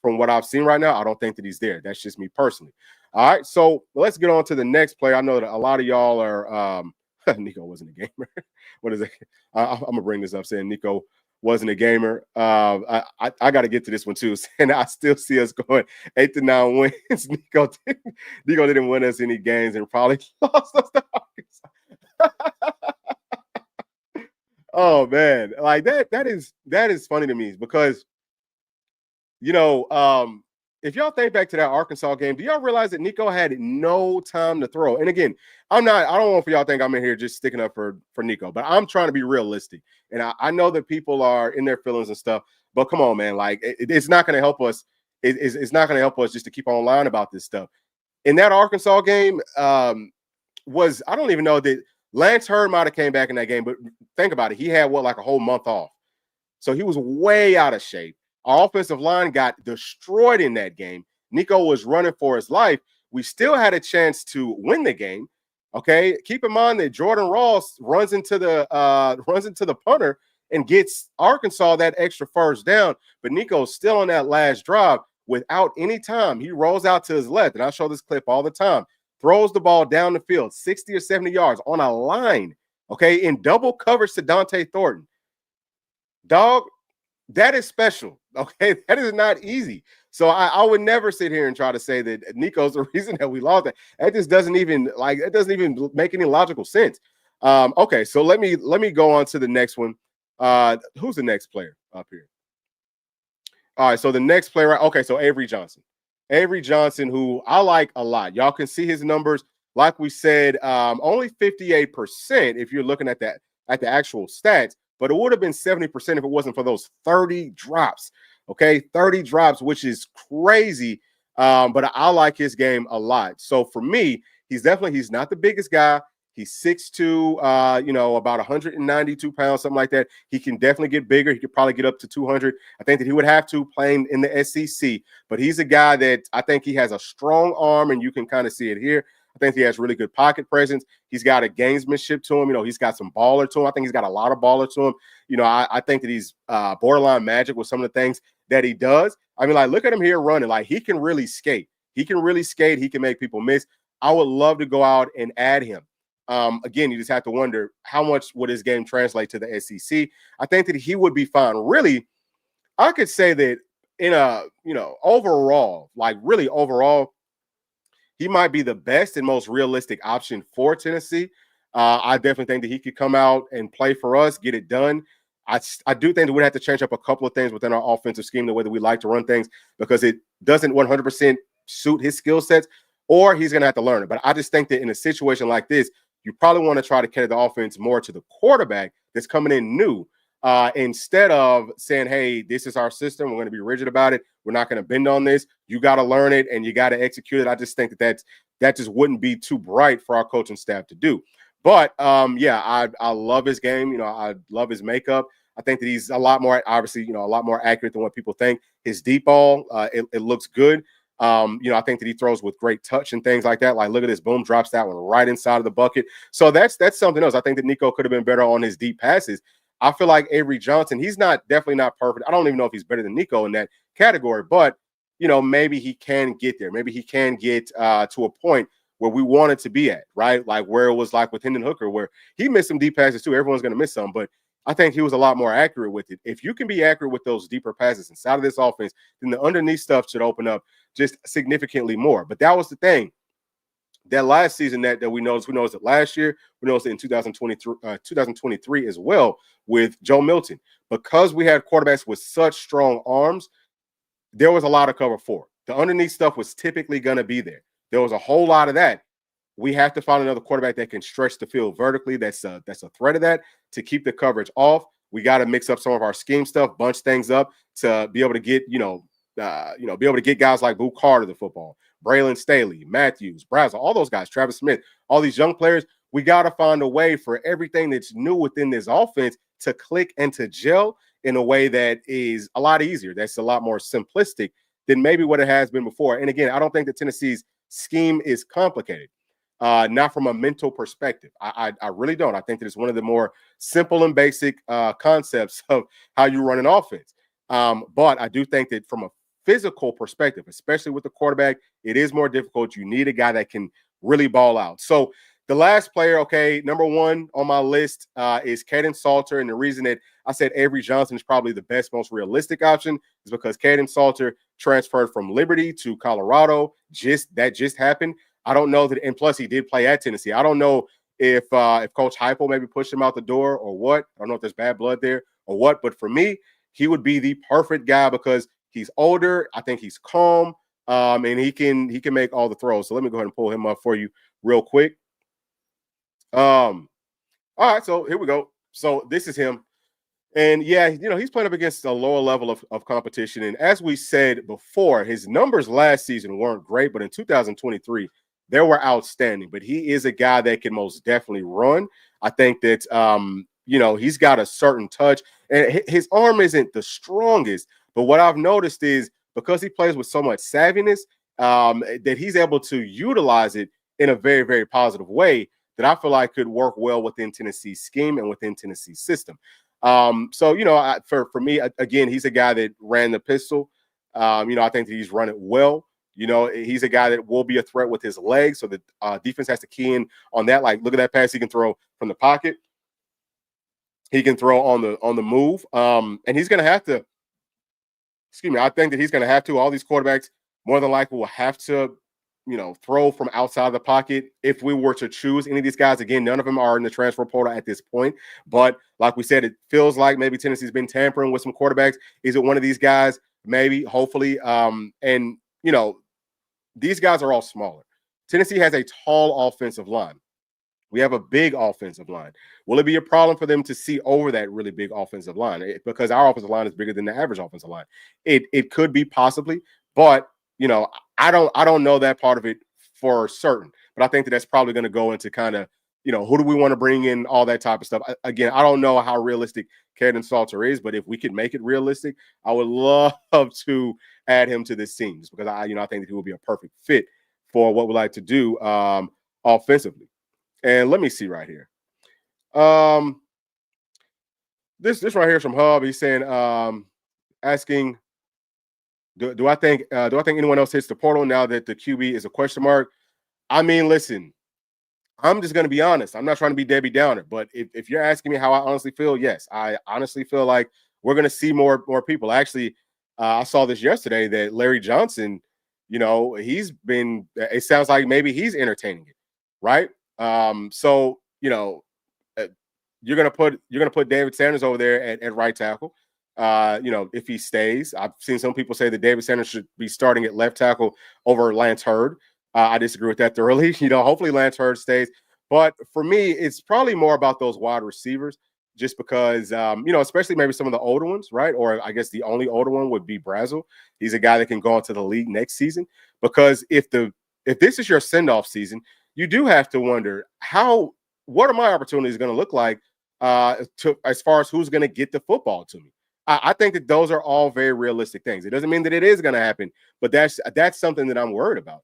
from what I've seen right now, I don't think that he's there. That's just me personally. All right, so let's get on to the next player. I know that a lot of y'all are Nico wasn't a gamer. What is it? I'm going to bring this up saying Nico wasn't a gamer. I got to get to this one too. And I still see us going 8-9 wins. Nico didn't win us any games and probably lost us to Arkansas. Oh man, like that is funny to me because if y'all think back to that Arkansas game, do y'all realize that Nico had no time to throw? And again, I don't want for y'all to think I'm in here just sticking up for Nico, but I'm trying to be realistic. And I know that people are in their feelings and stuff, but come on, man, like it's not going to help us. It's not going to help us just to keep on lying about this stuff. In that Arkansas game, I don't even know that Lance Hurd might have came back in that game, but think about it. He had like a whole month off. So he was way out of shape. Our offensive line got destroyed in that game. Nico was running for his life. We still had a chance to win the game. Okay, keep in mind that Jordan Ross runs into the punter and gets Arkansas that extra first down. But Nico's still on that last drive without any time. He rolls out to his left, and I show this clip all the time. Throws the ball down the field, 60 or 70 yards on a line. Okay, in double coverage to Dante Thornton. Dog. That is special, okay? That is not easy. So I would never sit here and try to say that Nico's the reason that we lost it. That just doesn't even make any logical sense. Okay, so let me go on to the next one. Who's the next player up here? All right, so the next player, okay, so Avery Johnson. Avery Johnson, who I like a lot. Y'all can see his numbers. Like we said, only 58% if you're looking at the actual stats. But it would have been 70% if it wasn't for those 30 drops. Okay, 30 drops, which is crazy. But I like his game a lot. So for me, he's not the biggest guy. He's 6'2", about 192 pounds, something like that. He can definitely get bigger. He could probably get up to 200. I think that he would have to playing in the SEC, but he's a guy that I think he has a strong arm, and you can kind of see it here. I think he has really good pocket presence. He's got a gamesmanship to him. He's got some baller to him. I think he's got a lot of baller to him. I think that he's borderline magic with some of the things that he does. I mean, like, look at him here running. Like, he can really skate. He can really skate. He can make people miss. I would love to go out and add him. Again, you just have to wonder how much would his game translate to the SEC. I think that he would be fine. Really, I could say that in overall, he might be the best and most realistic option for Tennessee. I definitely think that he could come out and play for us, get it done. I do think that we'd have to change up a couple of things within our offensive scheme, the way that we like to run things, because it doesn't 100% suit his skill sets, or he's going to have to learn it. But I just think that in a situation like this, you probably want to try to carry the offense more to the quarterback that's coming in new, instead of saying, hey, this is our system. We're going to be rigid about it. We're not going to bend on this. You got to learn it, and you got to execute it. I just think that just wouldn't be too bright for our coaching staff to do. But, I love his game. I love his makeup. I think that he's a lot more, obviously, a lot more accurate than what people think. His deep ball, it looks good. I think that he throws with great touch and things like that. Like, look at this, boom, drops that one right inside of the bucket. So that's something else. I think that Nico could have been better on his deep passes. I feel like Avery Johnson, he's definitely not perfect. I don't even know if he's better than Nico in that category, but maybe he can get there. Maybe he can get to a point where we wanted to be at, right? Like where it was like with Hendon Hooker, where he missed some deep passes too. Everyone's going to miss some, but I think he was a lot more accurate with it. If you can be accurate with those deeper passes inside of this offense, then the underneath stuff should open up just significantly more. But that was the thing. That last season that we noticed it last year, we noticed it in 2023 as well with Joe Milton. Because we had quarterbacks with such strong arms, there was a lot of cover for. The underneath stuff was typically going to be there. There was a whole lot of that. We have to find another quarterback that can stretch the field vertically. That's a threat of that to keep the coverage off. We got to mix up some of our scheme stuff, bunch things up to be able to get, be able to get guys like Boo Carter the football, Braylon Staley, Matthews, Brazel, all those guys, Travis Smith, all these young players. We got to find a way for everything that's new within this offense to click and to gel in a way that is a lot easier. That's a lot more simplistic than maybe what it has been before. And again, I don't think that Tennessee's scheme is complicated. Not from a mental perspective. I really don't. I think that it's one of the more simple and basic concepts of how you run an offense. But I do think that from a physical perspective, especially with the quarterback, it is more difficult. You need a guy that can really ball out. So the last player, number one on my list is Caden Salter. And the reason that I said Avery Johnson is probably the best, most realistic option is because Caden Salter transferred from Liberty to Colorado. That just happened. I don't know that, and plus he did play at Tennessee. I don't know if Coach Heupel maybe pushed him out the door or what. I don't know if there's bad blood there or what. But for me, he would be the perfect guy because he's older. I think he's calm, and he can make all the throws. So let me go ahead and pull him up for you real quick. All right, so here we go. So this is him. And yeah, he's playing up against a lower level of competition. And as we said before, his numbers last season weren't great, but in 2023, they were outstanding. But he is a guy that can most definitely run. I think that, he's got a certain touch. And his arm isn't the strongest. But what I've noticed is because he plays with so much savviness, that he's able to utilize it in a very, very positive way that I feel like could work well within Tennessee's scheme and within Tennessee's system. For me, again, he's a guy that ran the pistol. I think that he's run it well. He's a guy that will be a threat with his legs. So the defense has to key in on that. Like, look at that pass he can throw from the pocket. He can throw on the move. And he's going to have to, I think that he's going to have to. All these quarterbacks more than likely will have to, throw from outside the pocket. If we were to choose any of these guys, again, none of them are in the transfer portal at this point. But like we said, it feels like maybe Tennessee's been tampering with some quarterbacks. Is it one of these guys? Maybe, hopefully. These guys are all smaller. Tennessee has a tall offensive line. We have a big offensive line. Will it be a problem for them to see over that really big offensive line? Because our offensive line is bigger than the average offensive line. It could be possibly, but I don't know that part of it for certain. But I think that that's probably going to go into kind of who do we want to bring in, all that type of stuff. Again, I don't know how realistic Caden Salter is, but if we could make it realistic, I would love to add him to this team just because I think that he will be a perfect fit for what we like to do offensively. And let me see right here. This right here is from Hub. He's saying, asking, do I think anyone else hits the portal now that the QB is a question mark? I mean, listen, I'm just going to be honest. I'm not trying to be Debbie Downer, but if you're asking me how I honestly feel, yes, I honestly feel like we're going to see more people. Actually, I saw this yesterday that Larry Johnson, he's been. It sounds like maybe he's entertaining it, right? So you're gonna put David Sanders over there at right tackle. If he stays, I've seen some people say that David Sanders should be starting at left tackle over Lance Hurd. I disagree with that thoroughly. Hopefully Lance Hurd stays. But for me, it's probably more about those wide receivers, just because, especially maybe some of the older ones, right? Or I guess the only older one would be Brazel. He's a guy that can go into the league next season. Because if this is your send-off season, you do have to wonder what are my opportunities going to look like as far as who's going to get the football to me. I think that those are all very realistic things. It doesn't mean that it is going to happen, but that's something that I'm worried about.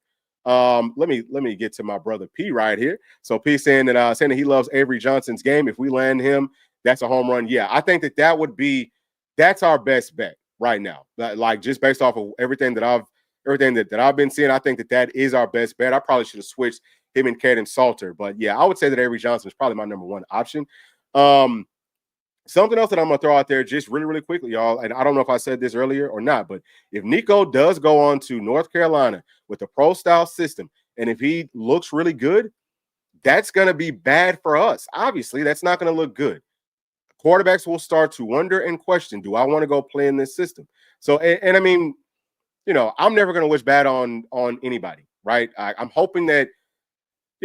Let me get to my brother P right here. So P saying that he loves Avery Johnson's game. If we land him, that's a home run. Yeah, I think that's our best bet right now. Like just based off of everything that I've been seeing, I think that is our best bet. I probably should have switched him and Caden Salter, but yeah, I would say that Avery Johnson is probably my number one option. Something else that I'm going to throw out there just really, really quickly, y'all, and I don't know if I said this earlier or not, but if Nico does go on to North Carolina with a pro-style system, and if he looks really good, that's going to be bad for us. Obviously, that's not going to look good. Quarterbacks will start to wonder and question, do I want to go play in this system? So, and I mean, I'm never going to wish bad on anybody, right? I'm hoping that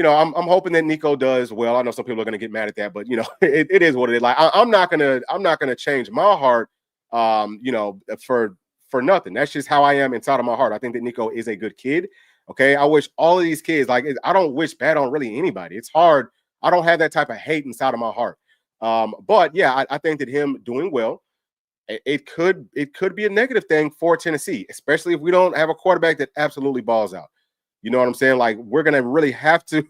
I'm hoping that Nico does well. I know some people are going to get mad at that, but it is what it is. Like I'm not gonna change my heart, for nothing. That's just how I am inside of my heart. I think that Nico is a good kid. Okay, I wish all of these kids, like I don't wish bad on really anybody. It's hard. I don't have that type of hate inside of my heart. But yeah, I think that him doing well, it could be a negative thing for Tennessee, especially if we don't have a quarterback that absolutely balls out. You know what I'm saying? Like, we're going to really have to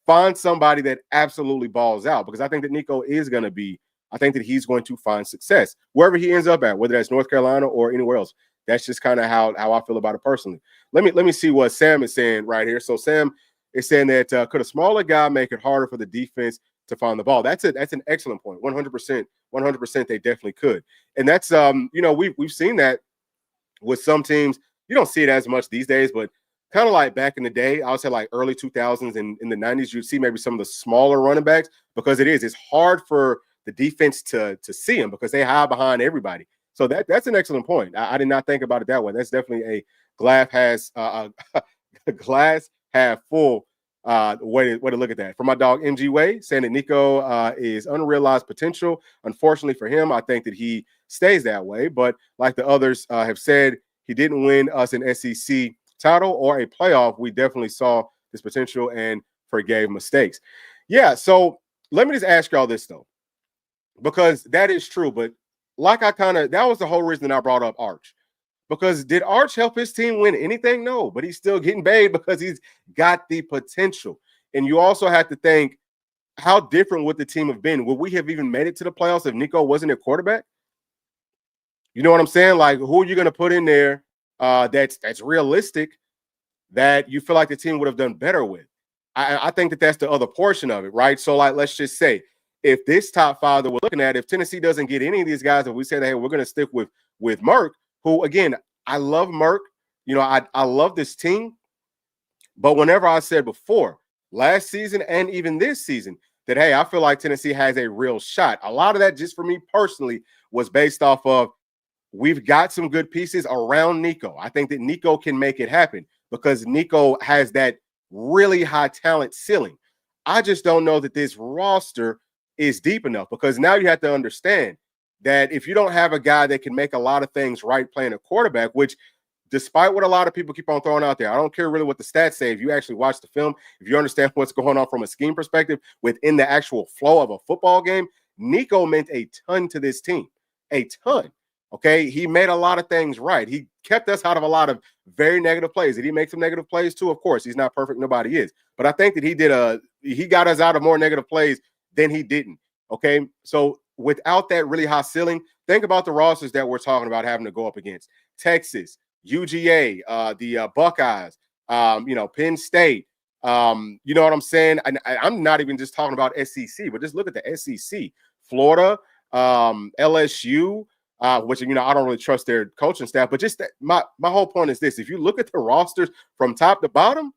find somebody that absolutely balls out, because I think that Nico is going to be, I think that he's going to find success wherever he ends up at, whether that's North Carolina or anywhere else. That's just kind of how I feel about it personally. Let me see what Sam is saying right here. So Sam is saying that could a smaller guy make it harder for the defense to find the ball? That's an excellent point. 100%, they definitely could. And that's, we've seen that with some teams. You don't see it as much these days, but kind of like back in the day, I would say like early 2000s and in the 90s, you'd see maybe some of the smaller running backs, because it's hard for the defense to see them because they hide behind everybody. So that's an excellent point. I did not think about it that way. That's definitely a glass half full way to look at that. For my dog MG Way, saying that Nico is unrealized potential. Unfortunately for him, I think that he stays that way. But like the others have said, he didn't win us an SEC title or a playoff. We definitely saw this potential and forgave mistakes. Yeah, so let me just ask y'all this though, because that is true. But like that was the whole reason I brought up Arch. Because did Arch help his team win anything? No, but he's still getting paid because he's got the potential. And you also have to think, how different would the team have been? Would we have even made it to the playoffs if Nico wasn't a quarterback? You know what I'm saying? Like, who are you going to put in there that's realistic, that you feel like the team would have done better with? I think that's the other portion of it, right? So, like, let's just say, if this top five that we're looking at, if Tennessee doesn't get any of these guys, and we say that, hey, we're going to stick with Merck, who, again, I love Merck. I love this team. But whenever I said before, last season and even this season, that, hey, I feel like Tennessee has a real shot, a lot of that, just for me personally, was based off of, we've got some good pieces around Nico. I think that Nico can make it happen because Nico has that really high talent ceiling. I just don't know that this roster is deep enough, because now you have to understand that if you don't have a guy that can make a lot of things right playing a quarterback, which despite what a lot of people keep on throwing out there, I don't care really what the stats say. If you actually watch the film, if you understand what's going on from a scheme perspective within the actual flow of a football game, Nico meant a ton to this team, a ton. Okay, he made a lot of things right. He kept us out of a lot of very negative plays. Did he make some negative plays too? Of course, he's not perfect. Nobody is. But I think that he got us out of more negative plays than he didn't. Okay, so without that really high ceiling, think about the rosters that we're talking about having to go up against: Texas, UGA, the Buckeyes, Penn State. You know what I'm saying? I'm not even just talking about SEC, but just look at the SEC: Florida, LSU. Which I don't really trust their coaching staff, but just my whole point is this: if you look at the rosters from top to bottom,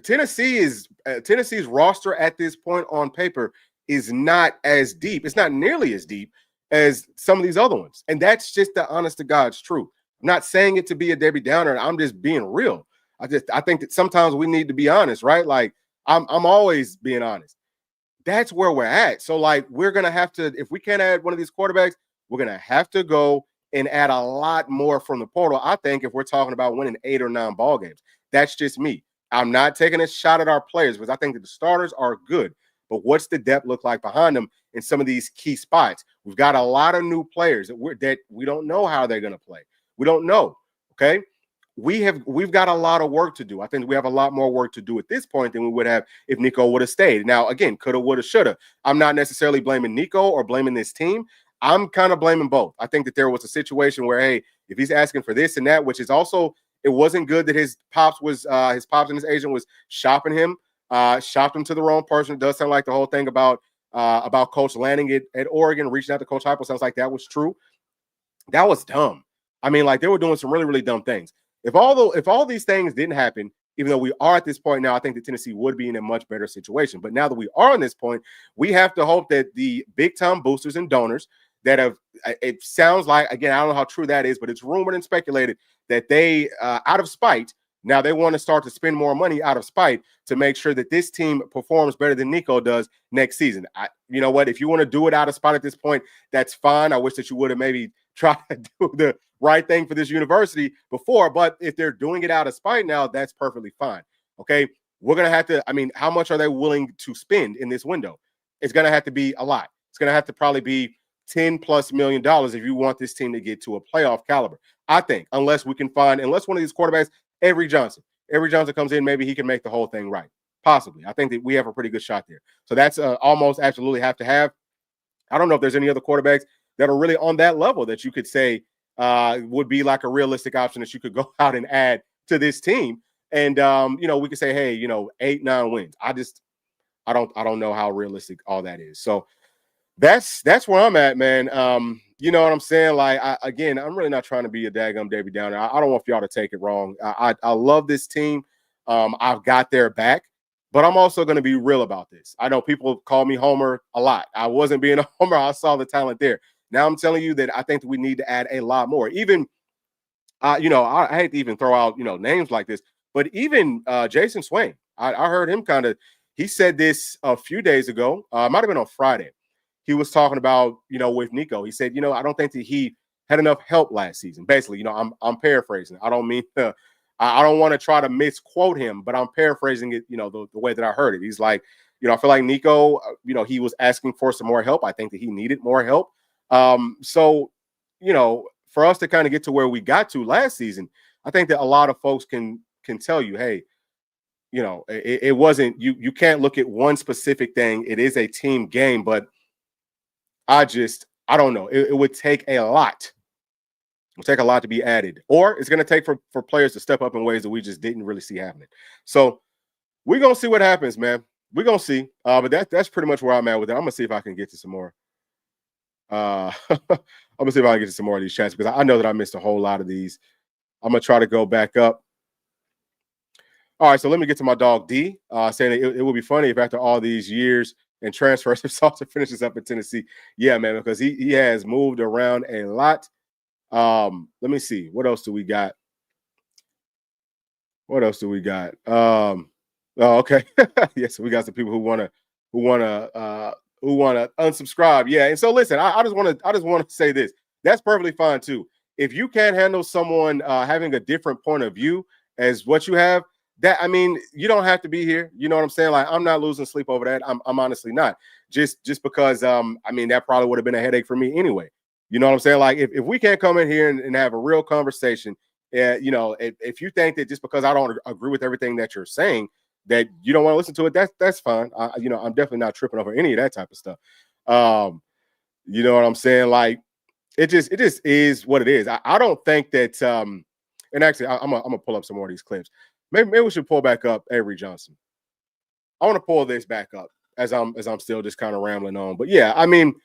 Tennessee's roster at this point on paper is not as deep. It's not nearly as deep as some of these other ones, and that's just the honest to God's truth. I'm not saying it to be a Debbie Downer. I'm just being real. I think that sometimes we need to be honest, right? Like I'm always being honest. That's where we're at. So, like, we're going to have to, if we can't add one of these quarterbacks, we're going to have to go and add a lot more from the portal, I think, if we're talking about winning 8 or 9 ball games. That's just me. I'm not taking a shot at our players because I think that the starters are good. But what's the depth look like behind them in some of these key spots? We've got a lot of new players that we don't know how they're going to play. We don't know, okay? We've got a lot of work to do. I think we have a lot more work to do at this point than we would have if Nico would have stayed. Now, again, coulda, woulda, shoulda. I'm not necessarily blaming Nico or blaming this team. I'm kind of blaming both. I think that there was a situation where, hey, if he's asking for this and that, which is also, it wasn't good that his pops and his agent was shopping him, shopped him to the wrong person. It does sound like the whole thing about Coach landing at Oregon, reaching out to Coach Heupel sounds like that was true. That was dumb. I mean, like, they were doing some really, really dumb things. If all these things didn't happen, even though we are at this point now, I think that Tennessee would be in a much better situation. But now that we are on this point, we have to hope that the big-time boosters and donors that have – it sounds like, again, I don't know how true that is, but it's rumored and speculated that they, out of spite, now they want to start to spend more money out of spite to make sure that this team performs better than Nico does next season. You know what? If you want to do it out of spite at this point, that's fine. I wish that you would have maybe tried to do the right thing for this university before, but if they're doing it out of spite now, that's perfectly fine. Okay, we're going to have to, how much are they willing to spend in this window? It's going to have to be a lot. It's going to have to probably be $10+ million if you want this team to get to a playoff caliber. I think, unless one of these quarterbacks, Avery Johnson comes in, maybe he can make the whole thing right. Possibly. I think that we have a pretty good shot there. So that's almost absolutely have to have. I don't know if there's any other quarterbacks that are really on that level that you could say would be like a realistic option that you could go out and add to this team. And, we could say, hey, 8, 9 wins. I don't know how realistic all that is. So that's where I'm at, man. You know what I'm saying? Like, I'm really not trying to be a daggum Debbie Downer. I don't want y'all to take it wrong. I love this team. I've got their back, but I'm also going to be real about this. I know people call me Homer a lot. I wasn't being a Homer. I saw the talent there. Now I'm telling you that I think that we need to add a lot more. Even, I hate to even throw out, names like this, but even Jason Swain, I heard him he said this a few days ago. It might have been on Friday. He was talking about, with Nico. He said, I don't think that he had enough help last season. Basically, I'm paraphrasing. I don't mean to, I don't want to try to misquote him, but I'm paraphrasing it, the way that I heard it. He's like, I feel like Nico, he was asking for some more help. I think that he needed more help. So, for us to kind of get to where we got to last season, I think that a lot of folks can tell you, hey, it wasn't, you can't look at one specific thing. It is a team game, but I don't know. It would take a lot. It would take a lot to be added, or it's going to take for players to step up in ways that we just didn't really see happening. So we're going to see what happens, man. We're going to see. But that's pretty much where I'm at with it. I'm going to see if I can get to some more. I'm gonna see if I can get to some more of these chats because I know that I missed a whole lot of these. I'm gonna try to go back up. All right, so let me get to my dog D, saying that it would be funny if after all these years and transfers, if Salter finishes up in Tennessee. Yeah, man, because he has moved around a lot. Let me see. What else do we got? Oh, okay. Yes, we got some people who wanna unsubscribe. Yeah, and so listen, I just want to say this. That's perfectly fine too. if you can't handle someone having a different point of view as what you have, that, I mean, you don't have to be here. You know what I'm saying? Like, I'm not losing sleep over that. I'm honestly not. Just because I mean, that probably would have been a headache for me anyway. You know what I'm saying? Like, if we can't come in here and have a real conversation, you know, if you think that just because I don't agree with everything that you're saying, that you don't want to listen to it, that's fine. You know, I'm definitely not tripping over any of that type of stuff. You know what I'm saying? Like, it just is what it is. I don't think that and actually I'm gonna pull up some more of these clips. Maybe we should pull back up Avery Johnson. I want to pull this back up as I'm still just kind of rambling on. But yeah, I mean,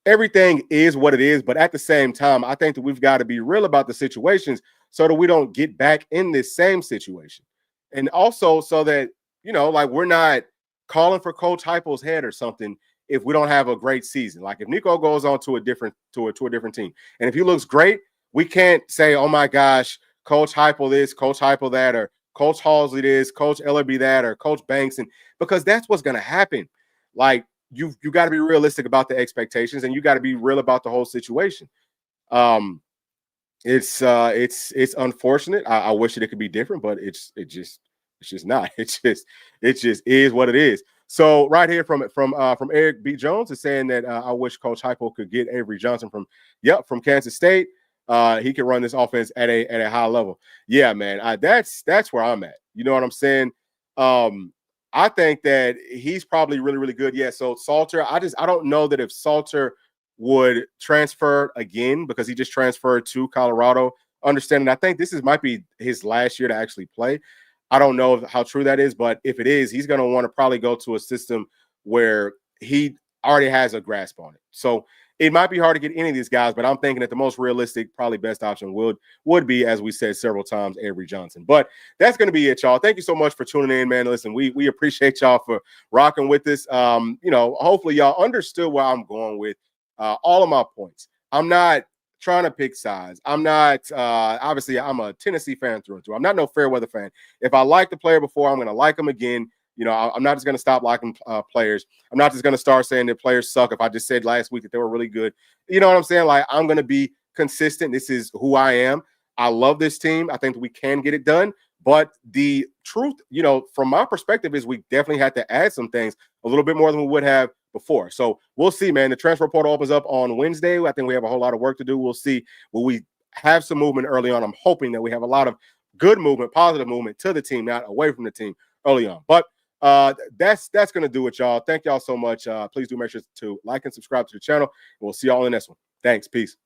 everything is what it is, but at the same time, I think that we've got to be real about the situations so that we don't get back in this same situation. And also so that, you know, like, we're not calling for Coach Heupel's head or something if we don't have a great season. Like, if Nico goes on to a different team, and if he looks great, we can't say, oh my gosh, Coach Heupel this, Coach Heupel that, or Coach Halsey this, Coach Ellerby that, or Coach Banks, and because that's what's going to happen. Like, you got to be realistic about the expectations, and you got to be real about the whole situation. It's unfortunate. I wish it could be different, but it's just not. It just is what it is. So right here from Eric B. Jones is saying that I wish Coach Heupel could get Avery Johnson from Kansas State. He can run this offense at a high level. Yeah, man. That's where I'm at. You know what I'm saying? I think that he's probably really, really good. Yeah. So Salter, I don't know that if Salter would transfer again, because he just transferred to Colorado. Understanding, I think this might be his last year to actually play. I don't know how true that is, but if it is, he's going to want to probably go to a system where he already has a grasp on it. So it might be hard to get any of these guys, but I'm thinking that the most realistic, probably best option would be, as we said several times, Avery Johnson. But that's going to be it, y'all. Thank you so much for tuning in, man. Listen, we appreciate y'all for rocking with us. You know, hopefully y'all understood where I'm going with all of my points. I'm not trying to pick sides. I'm not obviously I'm a Tennessee fan through and through. I'm not no fair weather fan. If I liked the player before, I'm going to like him again. You know, I'm not just going to stop liking players. I'm not just going to start saying that players suck if I just said last week that they were really good. You know what I'm saying? Like, I'm going to be consistent. This is who I am. I love this team. I think we can get it done. But the truth, you know, from my perspective, is we definitely had to add some things a little bit more than we would have before. So we'll see, man. The transfer portal opens up on Wednesday. I think we have a whole lot of work to do. We'll see. Will we have some movement early on? I'm hoping that we have a lot of good movement, positive movement to the team, not away from the team early on. But that's going to do it, y'all. Thank y'all so much. Please do make sure to like and subscribe to the channel. And we'll see y'all in the next one. Thanks. Peace.